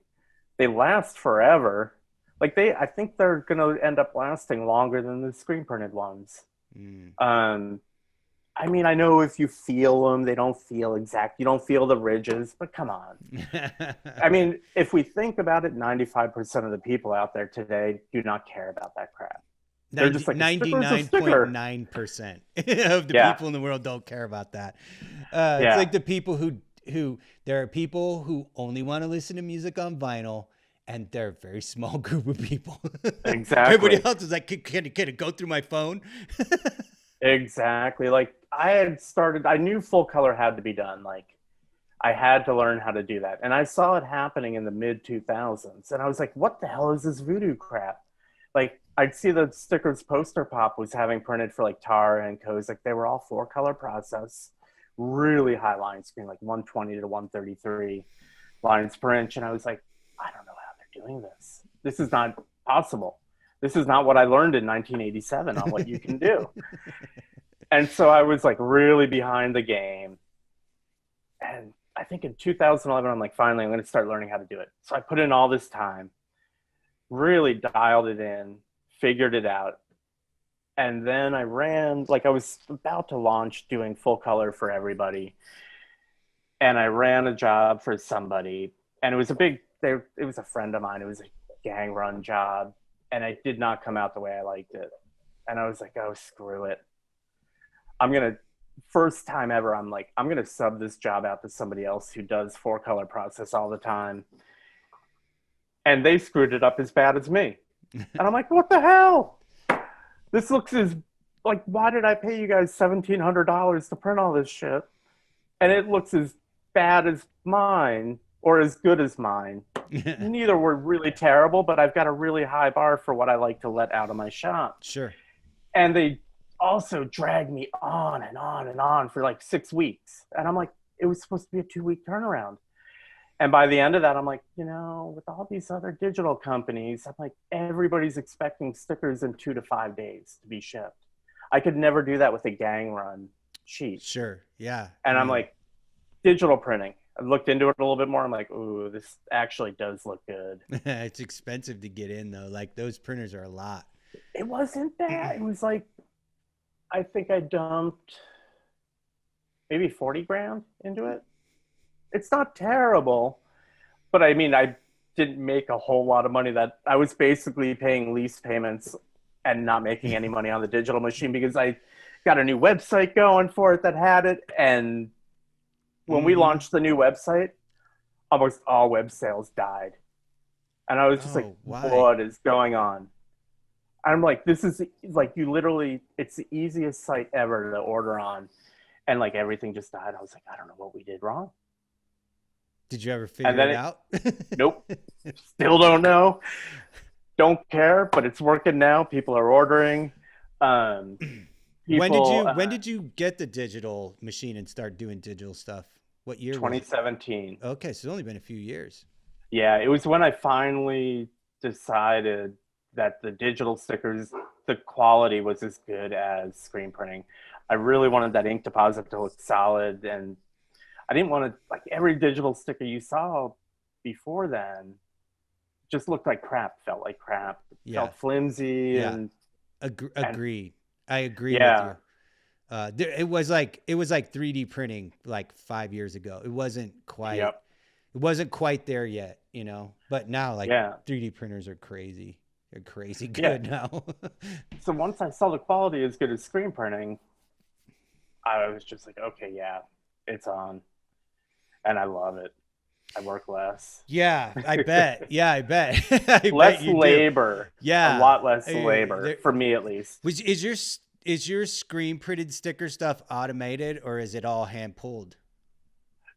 They last forever. Like I think they're gonna end up lasting longer than the screen printed ones. I mean, I know if you feel them, they don't feel exact. You don't feel the ridges, but come on. I mean, if we think about it, 95% of the people out there today do not care about that crap. They're just like 99.9% of the people in the world don't care about that. It's like the people who there are people who only want to listen to music on vinyl, and they're a very small group of people. Exactly. Everybody else is like, can it go through my phone? Exactly. Like I knew full color had to be done. Like I had to learn how to do that. And I saw it happening in the mid 2000s. And I was like, what the hell is this voodoo crap? Like I'd see the stickers Poster Pop was having printed for like Tara and Kozik. They were all 4-color process, really high line screen, like 120 to 133 lines per inch. And I was like, I don't know how they're doing this. This is not possible. This is not what I learned in 1987 on what you can do. And so I was like really behind the game. And I think in 2011, I'm like, finally, I'm going to start learning how to do it. So I put in all this time, really dialed it in, figured it out. And then I was about to launch doing full color for everybody. And I ran a job for somebody. And it was it was a friend of mine. It was a gang run job. And it did not come out the way I liked it. And I was like, oh, screw it. First time ever, I'm like, I'm going to sub this job out to somebody else who does 4-color process all the time. And they screwed it up as bad as me. And I'm like, what the hell? This looks like, why did I pay you guys $1,700 to print all this shit? And it looks as bad as mine or as good as mine. Neither were really terrible, but I've got a really high bar for what I like to let out of my shop. Sure. And they also dragged me on and on and on for like 6 weeks. And I'm like, it was supposed to be a 2-week turnaround. And by the end of that, I'm like, with all these other digital companies, I'm like, everybody's expecting stickers in 2 to 5 days to be shipped. I could never do that with a gang run sheet. Sure. Yeah. And I'm like, digital printing. I looked into it a little bit more. I'm like, ooh, this actually does look good. It's expensive to get in, though. Like, those printers are a lot. It wasn't bad. It was like, I think I dumped maybe 40 grand into it. It's not terrible, but I mean, I didn't make a whole lot of money. That I was basically paying lease payments and not making any money on the digital machine because I got a new website going for it that had it. And when we launched the new website, almost all web sales died. And I was just what is going on? I'm like, this is like, it's the easiest site ever to order on. And like everything just died. I was like, I don't know what we did wrong. Did you ever figure it out? Nope. Still don't know. Don't care, but it's working now. People are ordering. When did you get the digital machine and start doing digital stuff? What year? 2017. Okay, so it's only been a few years. Yeah, it was when I finally decided that the digital stickers, the quality was as good as screen printing. I really wanted that ink deposit to look solid, and I didn't want to, like, every digital sticker you saw before then just looked like crap, felt like crap, felt flimsy. And agreed. I agree with you. It was like 3D printing like 5 years ago. It wasn't quite. It It wasn't quite there yet, you know, but now like Yeah. 3D printers are crazy. They're crazy Yeah. good now. So once I saw the quality as good as screen printing, I was just like, okay, yeah, it's on. And I love it. I work less. Yeah, I bet. Yeah, I bet. I bet Less you do. labor. A Yeah. lot less labor, for me at least. Which is your screen printed sticker stuff automated or is it all hand pulled?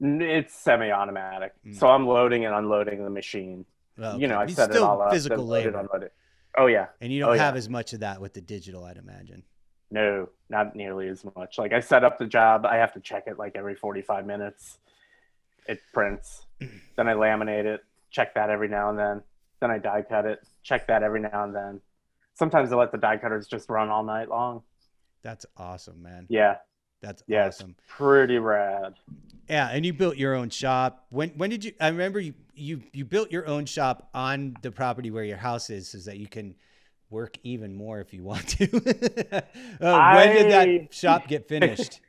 It's semi-automatic. So I'm loading and unloading the machine. Well, You okay. know, I It's set it still all up, then physical load it, labor. unload it. Oh, yeah. And you don't have as much of that with the digital, I'd imagine. No, not nearly as much. Like I set up the job, I have to check it like every 45 minutes. It prints. Then I laminate it, check that every now and then. Then I die cut it, check that every now and then. Sometimes I let the die cutters just run all night long. That's awesome, man. Yeah. That's It's awesome. pretty rad. Yeah, and you built your own shop. When did you? I remember you built your own shop on the property where your house is, so that you can work even more if you want to. When did that shop get finished?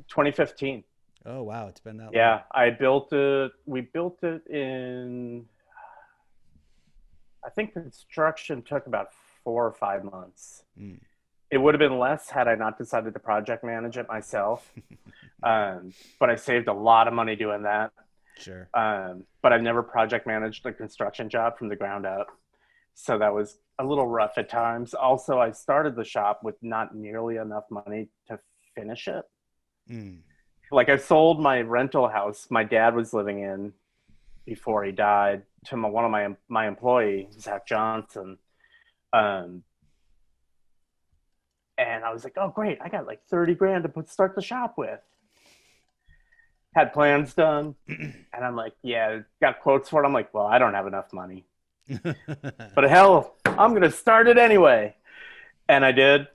2015. Oh wow, it's been that long. Yeah, I built it. We built it in. I think construction took about 4 or 5 months. It would have been less had I not decided to project manage it myself. But I saved a lot of money doing that. Sure. But I've never project managed a construction job from the ground up. So that was a little rough at times. Also, I started the shop with not nearly enough money to finish it. Like I sold my rental house my dad was living in before he died to one of my employee, Zach Johnson. And I was like, oh, great. I got like 30 grand to start the shop with. Had plans done. And I'm like, yeah, got quotes for it. I'm like, well, I don't have enough money. But hell, I'm going to start it anyway. And I did.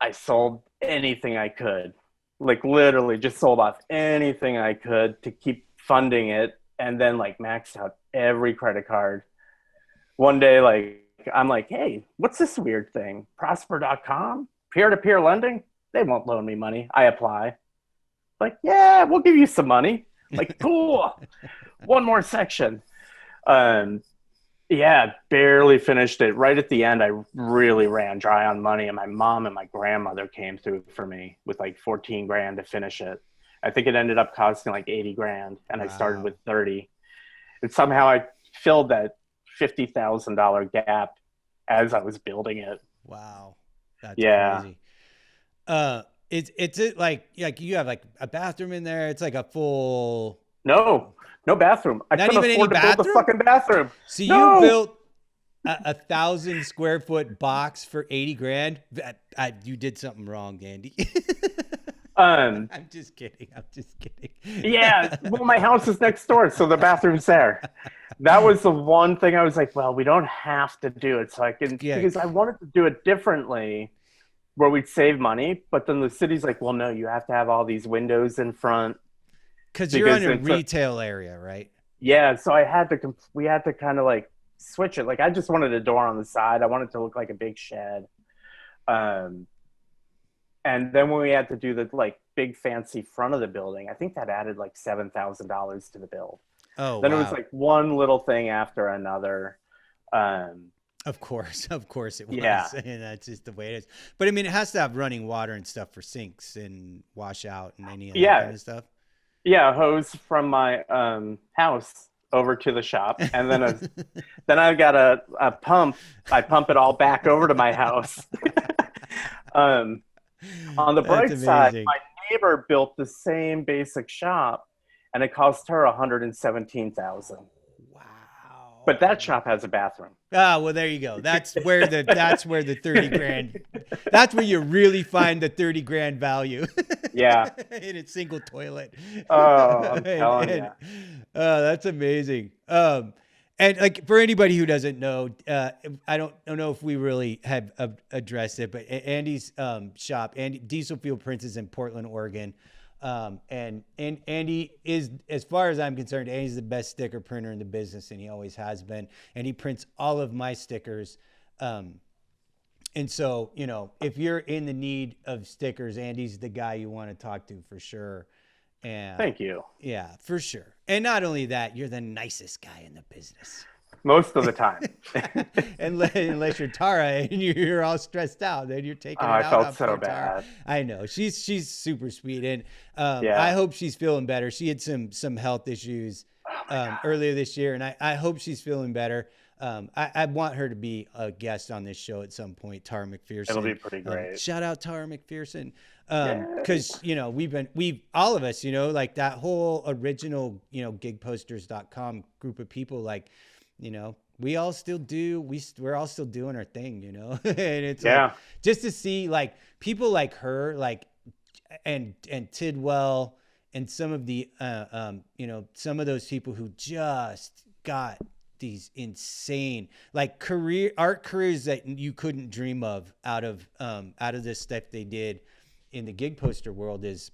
I sold anything I could. Like literally just sold off anything I could to keep funding it. And then like maxed out every credit card. One day, like, I'm like, hey, what's this weird thing? Prosper.com? Peer-to-peer lending? They won't loan me money. I apply. Like, yeah, we'll give you some money. Like, cool. One more section. Yeah, barely finished it. Right at the end, I really ran dry on money, and my mom and my grandmother came through for me with like 14 grand to finish it. I think it ended up costing like 80 grand, and I started with 30. And somehow I filled that $50,000 gap as I was building it. Wow. That's crazy. It's like you have like a bathroom in there. It's like a full. No bathroom. I couldn't afford to build the fucking bathroom. So you built a 1,000 square foot box for 80 grand. You did something wrong, Andy. I'm just kidding. Yeah. Well, my house is next door, so the bathroom's there. That was the one thing I was like, well, we don't have to do it. So I can, because I wanted to do it differently where we'd save money. But then the city's like, well, no, you have to have all these windows in front. Because you're in a retail area, right? Yeah. So we had to kind of like switch it. Like I just wanted a door on the side. I wanted it to look like a big shed. And then when we had to do the like big fancy front of the building, I think that added like $7,000 to the build. Oh, then it was like one little thing after another. Of course it was. Yeah. And that's just the way it is. But I mean, it has to have running water and stuff for sinks and wash out and any of that kind of stuff. Yeah, a hose from my house over to the shop, and then then I've got a pump. I pump it all back over to my house. On the bright side, my neighbor built the same basic shop, and it cost her $117,000. Wow! But that shop has a bathroom. Ah, well, there you go. That's where the 30 grand. That's where you really find the 30 grand value. Yeah. In a single toilet. Oh, I'm telling you. Oh, that's amazing. And like for anybody who doesn't know, I don't know if we really have addressed it, but Andy's shop, Andy Diesel Fuel Prints, is in Portland, Oregon. And Andy is, as far as I'm concerned, Andy's the best sticker printer in the business, and he always has been. And he prints all of my stickers. And so, if you're in the need of stickers, Andy's the guy you want to talk to for sure. And Thank you. yeah, for sure. And not only that, you're the nicest guy in the business. Most of the time. Unless you're Tara and you're all stressed out, then you're taking it I out felt on so poor Tara. bad. I know she's super sweet, and Yeah. I hope she's feeling better. She had some health issues earlier this year, and I hope she's feeling better. I want her to be a guest on this show at some point. Tara McPherson. It'll be pretty great. Shout out Tara McPherson. Because we've all of us, like that whole original, gigposters.com group of people, like, we all still do. We're all still doing our thing, and it's like, just to see like people like her, like, and Tidwell and some of the, some of those people who just got these insane like art careers that you couldn't dream of out of this stuff they did in the gig poster world is,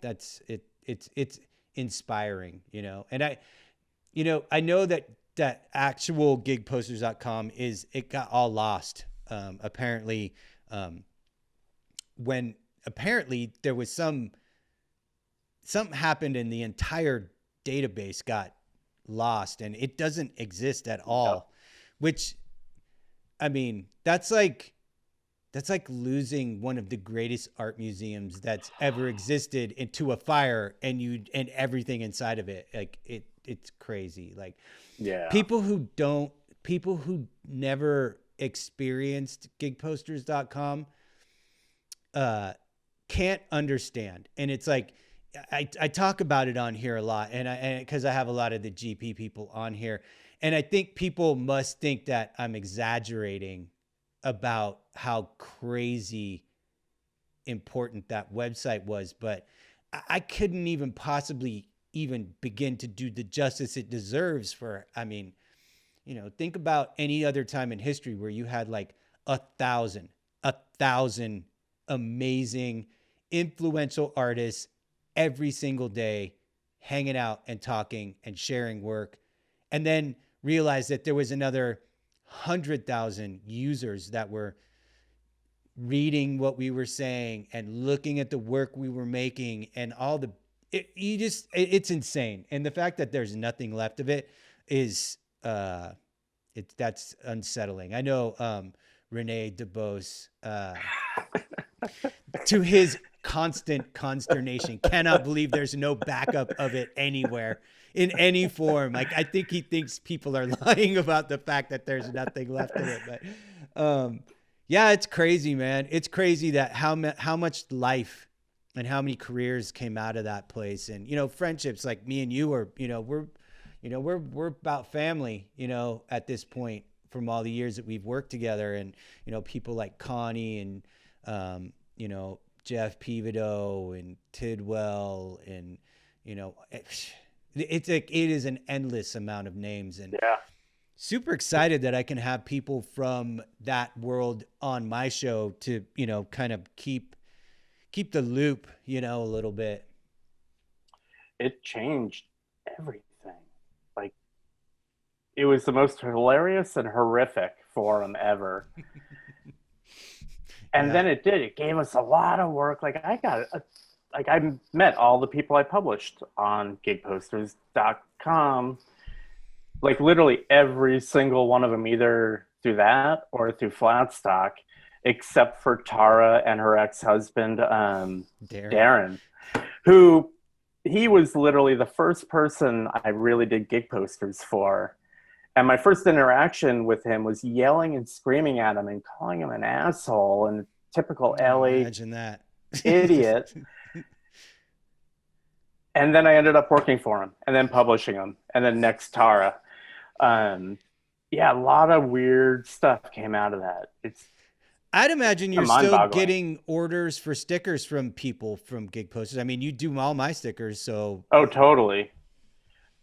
that's it. It's inspiring, and I know that actual gigposters.com it got all lost. Apparently, when apparently there was something happened and the entire database got lost and it doesn't exist at all, which, I mean, that's like losing one of the greatest art museums that's ever existed into a fire and everything inside of it. Like it's crazy. Like, people who never experienced gigposters.com can't understand. And it's like, I talk about it on here a lot, and because I have a lot of the GP people on here, and I think people must think that I'm exaggerating about how crazy important that website was, but I couldn't even possibly even begin to do the justice it deserves for, I mean, think about any other time in history where you had like 1,000 amazing, influential artists every single day hanging out and talking and sharing work, and then realize that there was another 100,000 users that were reading what we were saying and looking at the work we were making and all the, it's insane. And the fact that there's nothing left of it is, that's unsettling. I know, Rene DeBose, to his constant consternation, cannot believe there's no backup of it anywhere in any form. Like, I think he thinks people are lying about the fact that there's nothing left of it. But yeah, it's crazy, man. It's crazy that how much life and how many careers came out of that place. And, friendships like me and you are, we're about family, at this point from all the years that we've worked together. And, people like Connie and, Jeff Pivodo and Tidwell and, it's like, it is an endless amount of names, and super excited that I can have people from that world on my show to, kind of keep the loop, a little bit. It changed everything. Like, it was the most hilarious and horrific forum ever. And then it gave us a lot of work. Like, I met all the people I published on gigposters.com. Like, literally every single one of them, either through that or through Flatstock, except for Tara and her ex-husband, Darren, who, he was literally the first person I really did gig posters for. And my first interaction with him was yelling and screaming at him and calling him an asshole and typical LA Imagine that. idiot. And then I ended up working for him and then publishing him. And then next, Tara. A lot of weird stuff came out of that. I'd imagine you're still getting orders for stickers from people from gig posters. I mean, you do all my stickers, so. Oh, totally.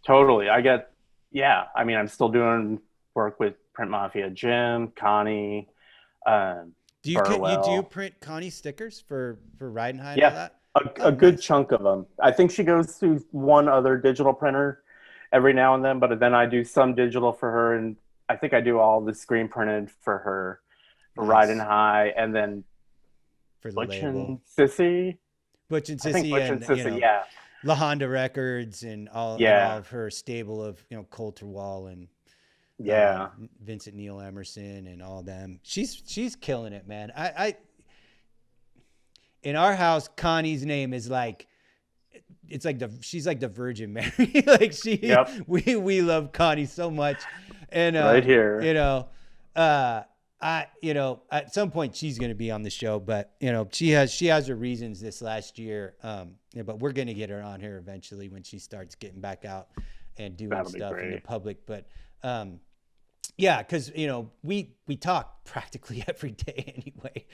I'm still doing work with Print Mafia, Jim, Connie, do you print Connie stickers for Ride and High and all that? A good chunk of them. I think she goes through one other digital printer every now and then, but then I do some digital for her, and I think I do all the screen printed for her for Ride and High, and then for the Butch label. and Sissy. Butch and Sissy. I think Butch and Sissy, yeah. La Honda Records and all Yeah, of her stable of, you know, Coulter Wall and yeah. Vincent Neil Emerson and all them. She's killing it, man. I in our house, Connie's name is like, it's like she's like the Virgin Mary. Like Yep. we love Connie so much, and Right here. you know, uh, you know, at some point she's gonna be on the show, but you know, she has her reasons this last year. Yeah, but we're gonna get her on here eventually when she starts getting back out and doing That'll be stuff in the great. public. But yeah, because you know, we talk practically every day anyway.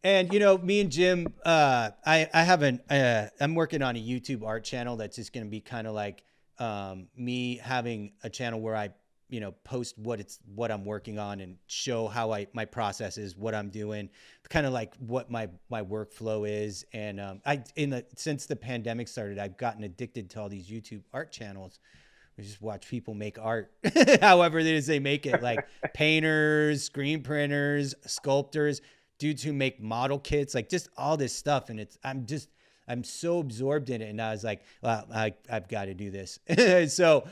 And you know, me and Jim, I haven't. I'm working on a YouTube art channel that's just going to be kind of like me having a channel where I, you know, post what I'm working on and show how my process is, what I'm doing, kind of like what my workflow is. And since the pandemic started, I've gotten addicted to all these YouTube art channels. We just watch people make art, however it is they make it, like painters, screen printers, sculptors, dudes who make model kits, like just all this stuff. And I'm so absorbed in it. And I was like, well, I've got to do this. So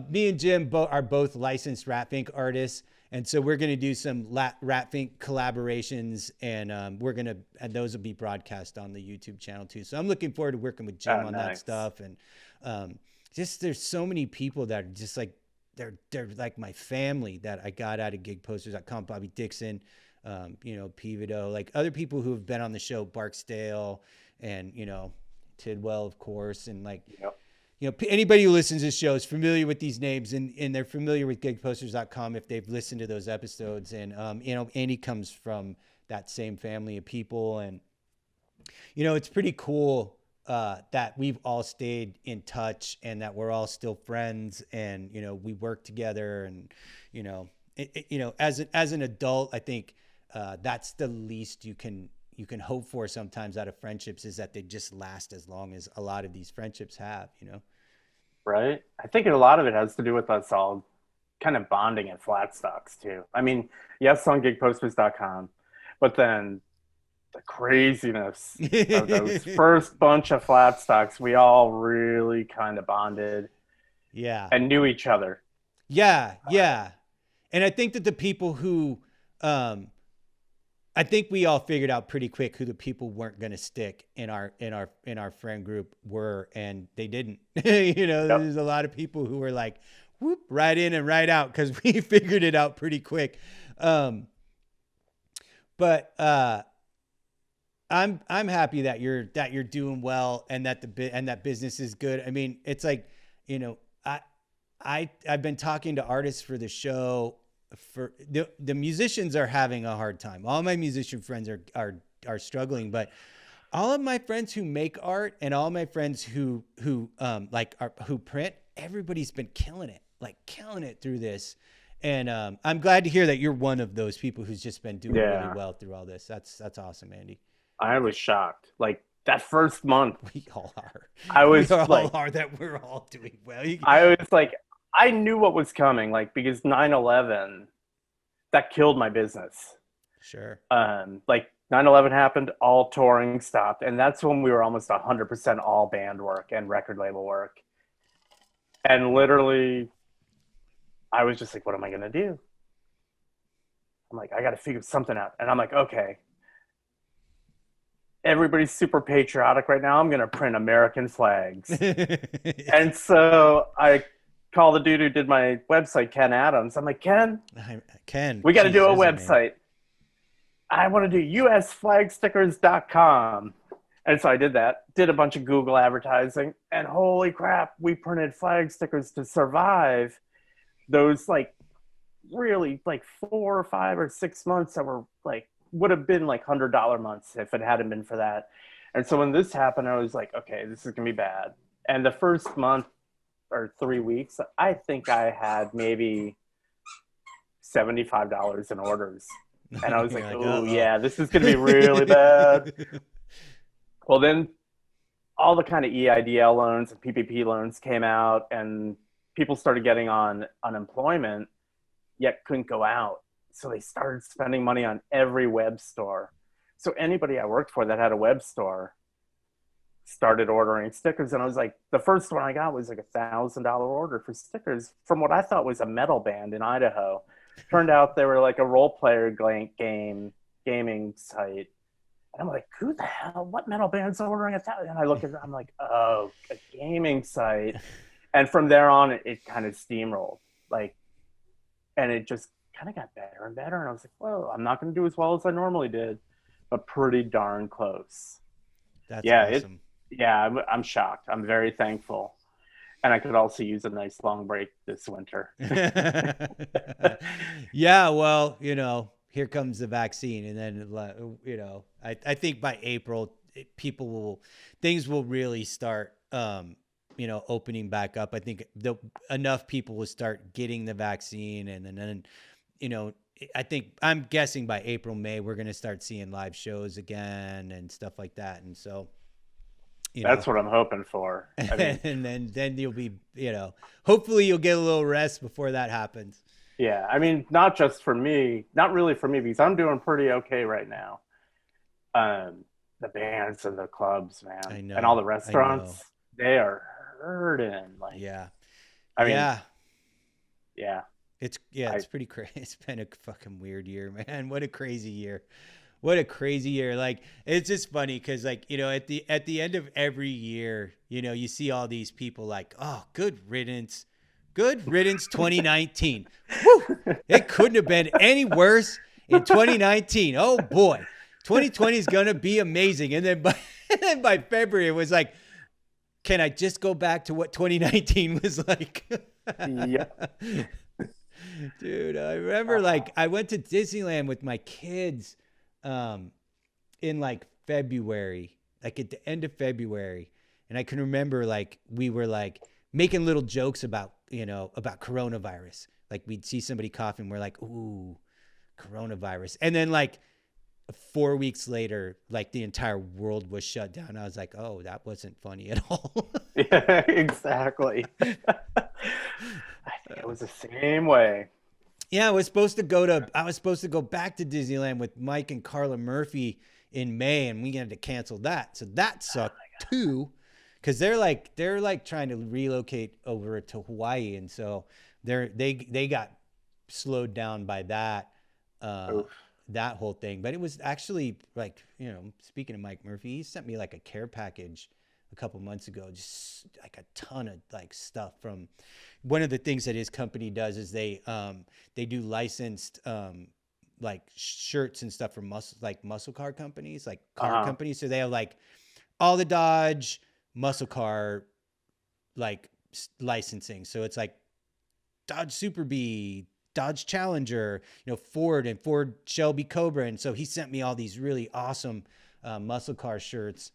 me and Jim are both licensed Rap Ink artists. And so we're going to do some Rap Ink collaborations, and and those will be broadcast on the YouTube channel too. So I'm looking forward to working with Jim on that stuff. And just there's so many people that are just like, they're like my family that I got out of gigposters.com. Bobby Dixon, you know, Pivoto, like other people who have been on the show, Barksdale and, you know, Tidwell, of course. And like, Yep. you know, anybody who listens to this show is familiar with these names, and they're familiar with gigposters.com if they've listened to those episodes. And, you know, Andy comes from that same family of people. And, you know, it's pretty cool that we've all stayed in touch and that we're all still friends, and, you know, we work together. And, you know, you know, as an adult, I think that's the least you can hope for sometimes out of friendships, is that they just last as long as a lot of these friendships have, you know? Right. I think a lot of it has to do with us all kind of bonding at flat stocks too. I mean, yes, on gigposters.com, but then the craziness of those first bunch of flat stocks, we all really kind of bonded Yeah. and knew each other. Yeah. Yeah. And I think that the people who, I think we all figured out pretty quick who the people weren't going to stick in our friend group were, and they didn't. You know, Yep. there's a lot of people who were like, whoop, right in and right out, because we figured it out pretty quick. But I'm happy that you're doing well, and that that business is good. I mean, it's like, you know, I've been talking to artists for the show. For the musicians are having a hard time. All my musician friends are struggling, but all of my friends who make art and all my friends who print, everybody's been killing it through this. And I'm glad to hear that you're one of those people who's just been doing really well through all this. That's awesome, Andy. I was shocked. Like that first month, We all are. I was we all like, are that we're all doing well. I was like, I knew what was coming, like, because 9/11, that killed my business. Sure. Like 9/11 happened, all touring stopped, and that's when we were almost 100% all band work and record label work. And literally, I was just like, what am I going to do? I'm like, I got to figure something out. And I'm like, okay, everybody's super patriotic right now. I'm going to print American flags. And so I call the dude who did my website, Ken Adams. I'm like, Ken, we got to do a website. I want to do usflagstickers.com. And so I did that, did a bunch of Google advertising, and holy crap, we printed flag stickers to survive those like really like 4 or 5 or 6 months that were like, would have been like $100 months if it hadn't been for that. And so when this happened, I was like, okay, this is going to be bad. And the first month or 3 weeks, I think I had maybe $75 in orders. And I was like, oh, yeah, this is going to be really bad. Well, then all the kind of EIDL loans and PPP loans came out, and people started getting on unemployment, yet couldn't go out. So they started spending money on every web store. So anybody I worked for that had a web store, started ordering stickers, and I was like, the first one I got was like $1,000 order for stickers from what I thought was a metal band in Idaho. Turned out they were like a role player gaming site. And I'm like, who the hell? What metal band's ordering $1,000? And I look at it, I'm like, oh, a gaming site. And from there on, it kind of steamrolled, like, and it just kind of got better and better. And I was like, whoa, I'm not going to do as well as I normally did, but pretty darn close. That's awesome. I'm shocked. I'm very thankful. And I could also use a nice long break this winter. Yeah, well, here comes the vaccine. And then, I think by April, things will really start, opening back up. I think enough people will start getting the vaccine. And then, I'm guessing by April, May, we're going to start seeing live shows again and stuff like that. And so, that's what I'm hoping for. I mean, and then you'll be, hopefully you'll get a little rest before that happens. Yeah. I mean, not just for me, not really for me, because I'm doing pretty okay right now. The bands and the clubs, man, I know, and all the restaurants, they are hurting. Like, yeah. I mean, yeah. It's pretty crazy. It's been a fucking weird year, man. What a crazy year. Like, it's just funny because, like, at the end of every year, you see all these people like, oh, good riddance 2019. Woo! It couldn't have been any worse in 2019. Oh boy, 2020 is gonna be amazing. And then by February, it was like, can I just go back to what 2019 was like? Yeah. Dude, I remember like I went to Disneyland with my kids in like February, like at the end of February. And I can remember like we were like making little jokes about coronavirus. Like we'd see somebody coughing. We're like, ooh, coronavirus. And then like 4 weeks later, like the entire world was shut down. I was like, oh, that wasn't funny at all. Yeah, exactly. I think it was the same way. Yeah, I was supposed to go back to Disneyland with Mike and Carla Murphy in May, and we had to cancel that. So that sucked too, because they're like trying to relocate over to Hawaii, and so they got slowed down by that whole thing. But it was actually like, speaking of Mike Murphy, he sent me like a care package a couple months ago, just like a ton of like stuff from one of the things that his company does is they do licensed like shirts and stuff from muscle car companies, like car companies. So they have like all the Dodge muscle car like licensing. So it's like Dodge Super Bee, Dodge Challenger, Ford and Ford Shelby Cobra. And so he sent me all these really awesome muscle car shirts.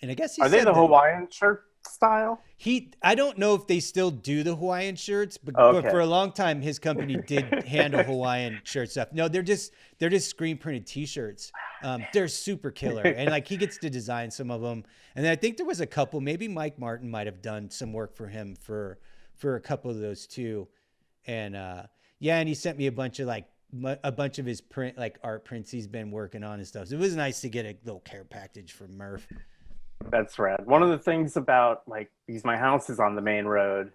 And I guess are they the Hawaiian shirt style? I don't know if they still do the Hawaiian shirts, but for a long time his company did handle Hawaiian shirt stuff. No, they're just screen printed T-shirts. They're super killer, and like he gets to design some of them. And then I think there was a couple. Maybe Mike Martin might have done some work for him for a couple of those too. And and he sent me a bunch of his art prints he's been working on and stuff. So it was nice to get a little care package from Murph. That's rad. One of the things about because my house is on the main road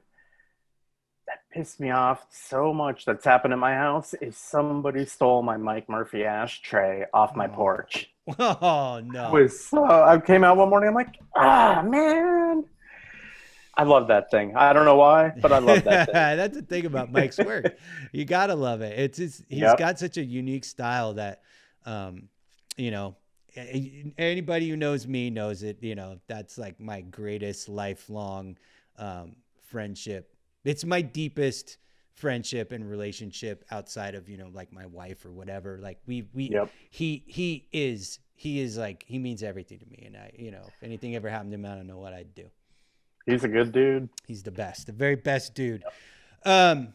that pissed me off so much that's happened at my house is somebody stole my Mike Murphy ashtray off my porch. Oh no. I came out one morning, I'm like, man. I love that thing. I don't know why, but I love that thing. That's the thing about Mike's work. You gotta love it. He's got such a unique style that anybody who knows me knows it. That's like my greatest lifelong friendship. It's my deepest friendship and relationship outside of like my wife or whatever. Like he is like, he means everything to me. And I if anything ever happened to him, I don't know what I'd do. He's a good dude. He's the best, the very best dude. Yep.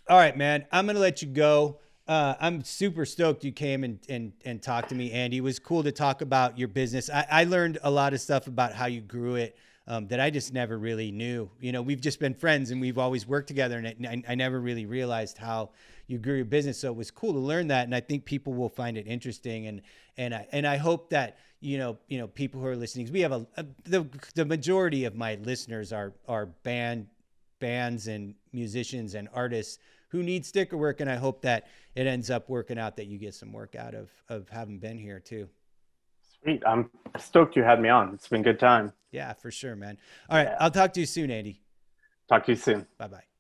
All right, man, I'm gonna let you go. I'm super stoked you came and talked to me, Andy. It was cool to talk about your business. I learned a lot of stuff about how you grew it that I just never really knew. You know, we've just been friends and we've always worked together, and I never really realized how you grew your business. So it was cool to learn that, and I think people will find it interesting. And I hope that you know people who are listening, 'cause we have the majority of my listeners are bands and musicians and artists who need sticker work, and I hope that it ends up working out, that you get some work out of having been here too. Sweet. I'm stoked you had me on. It's been a good time. Yeah, for sure, man. All right. Yeah. I'll talk to you soon, Andy. Talk to you soon. Bye-bye.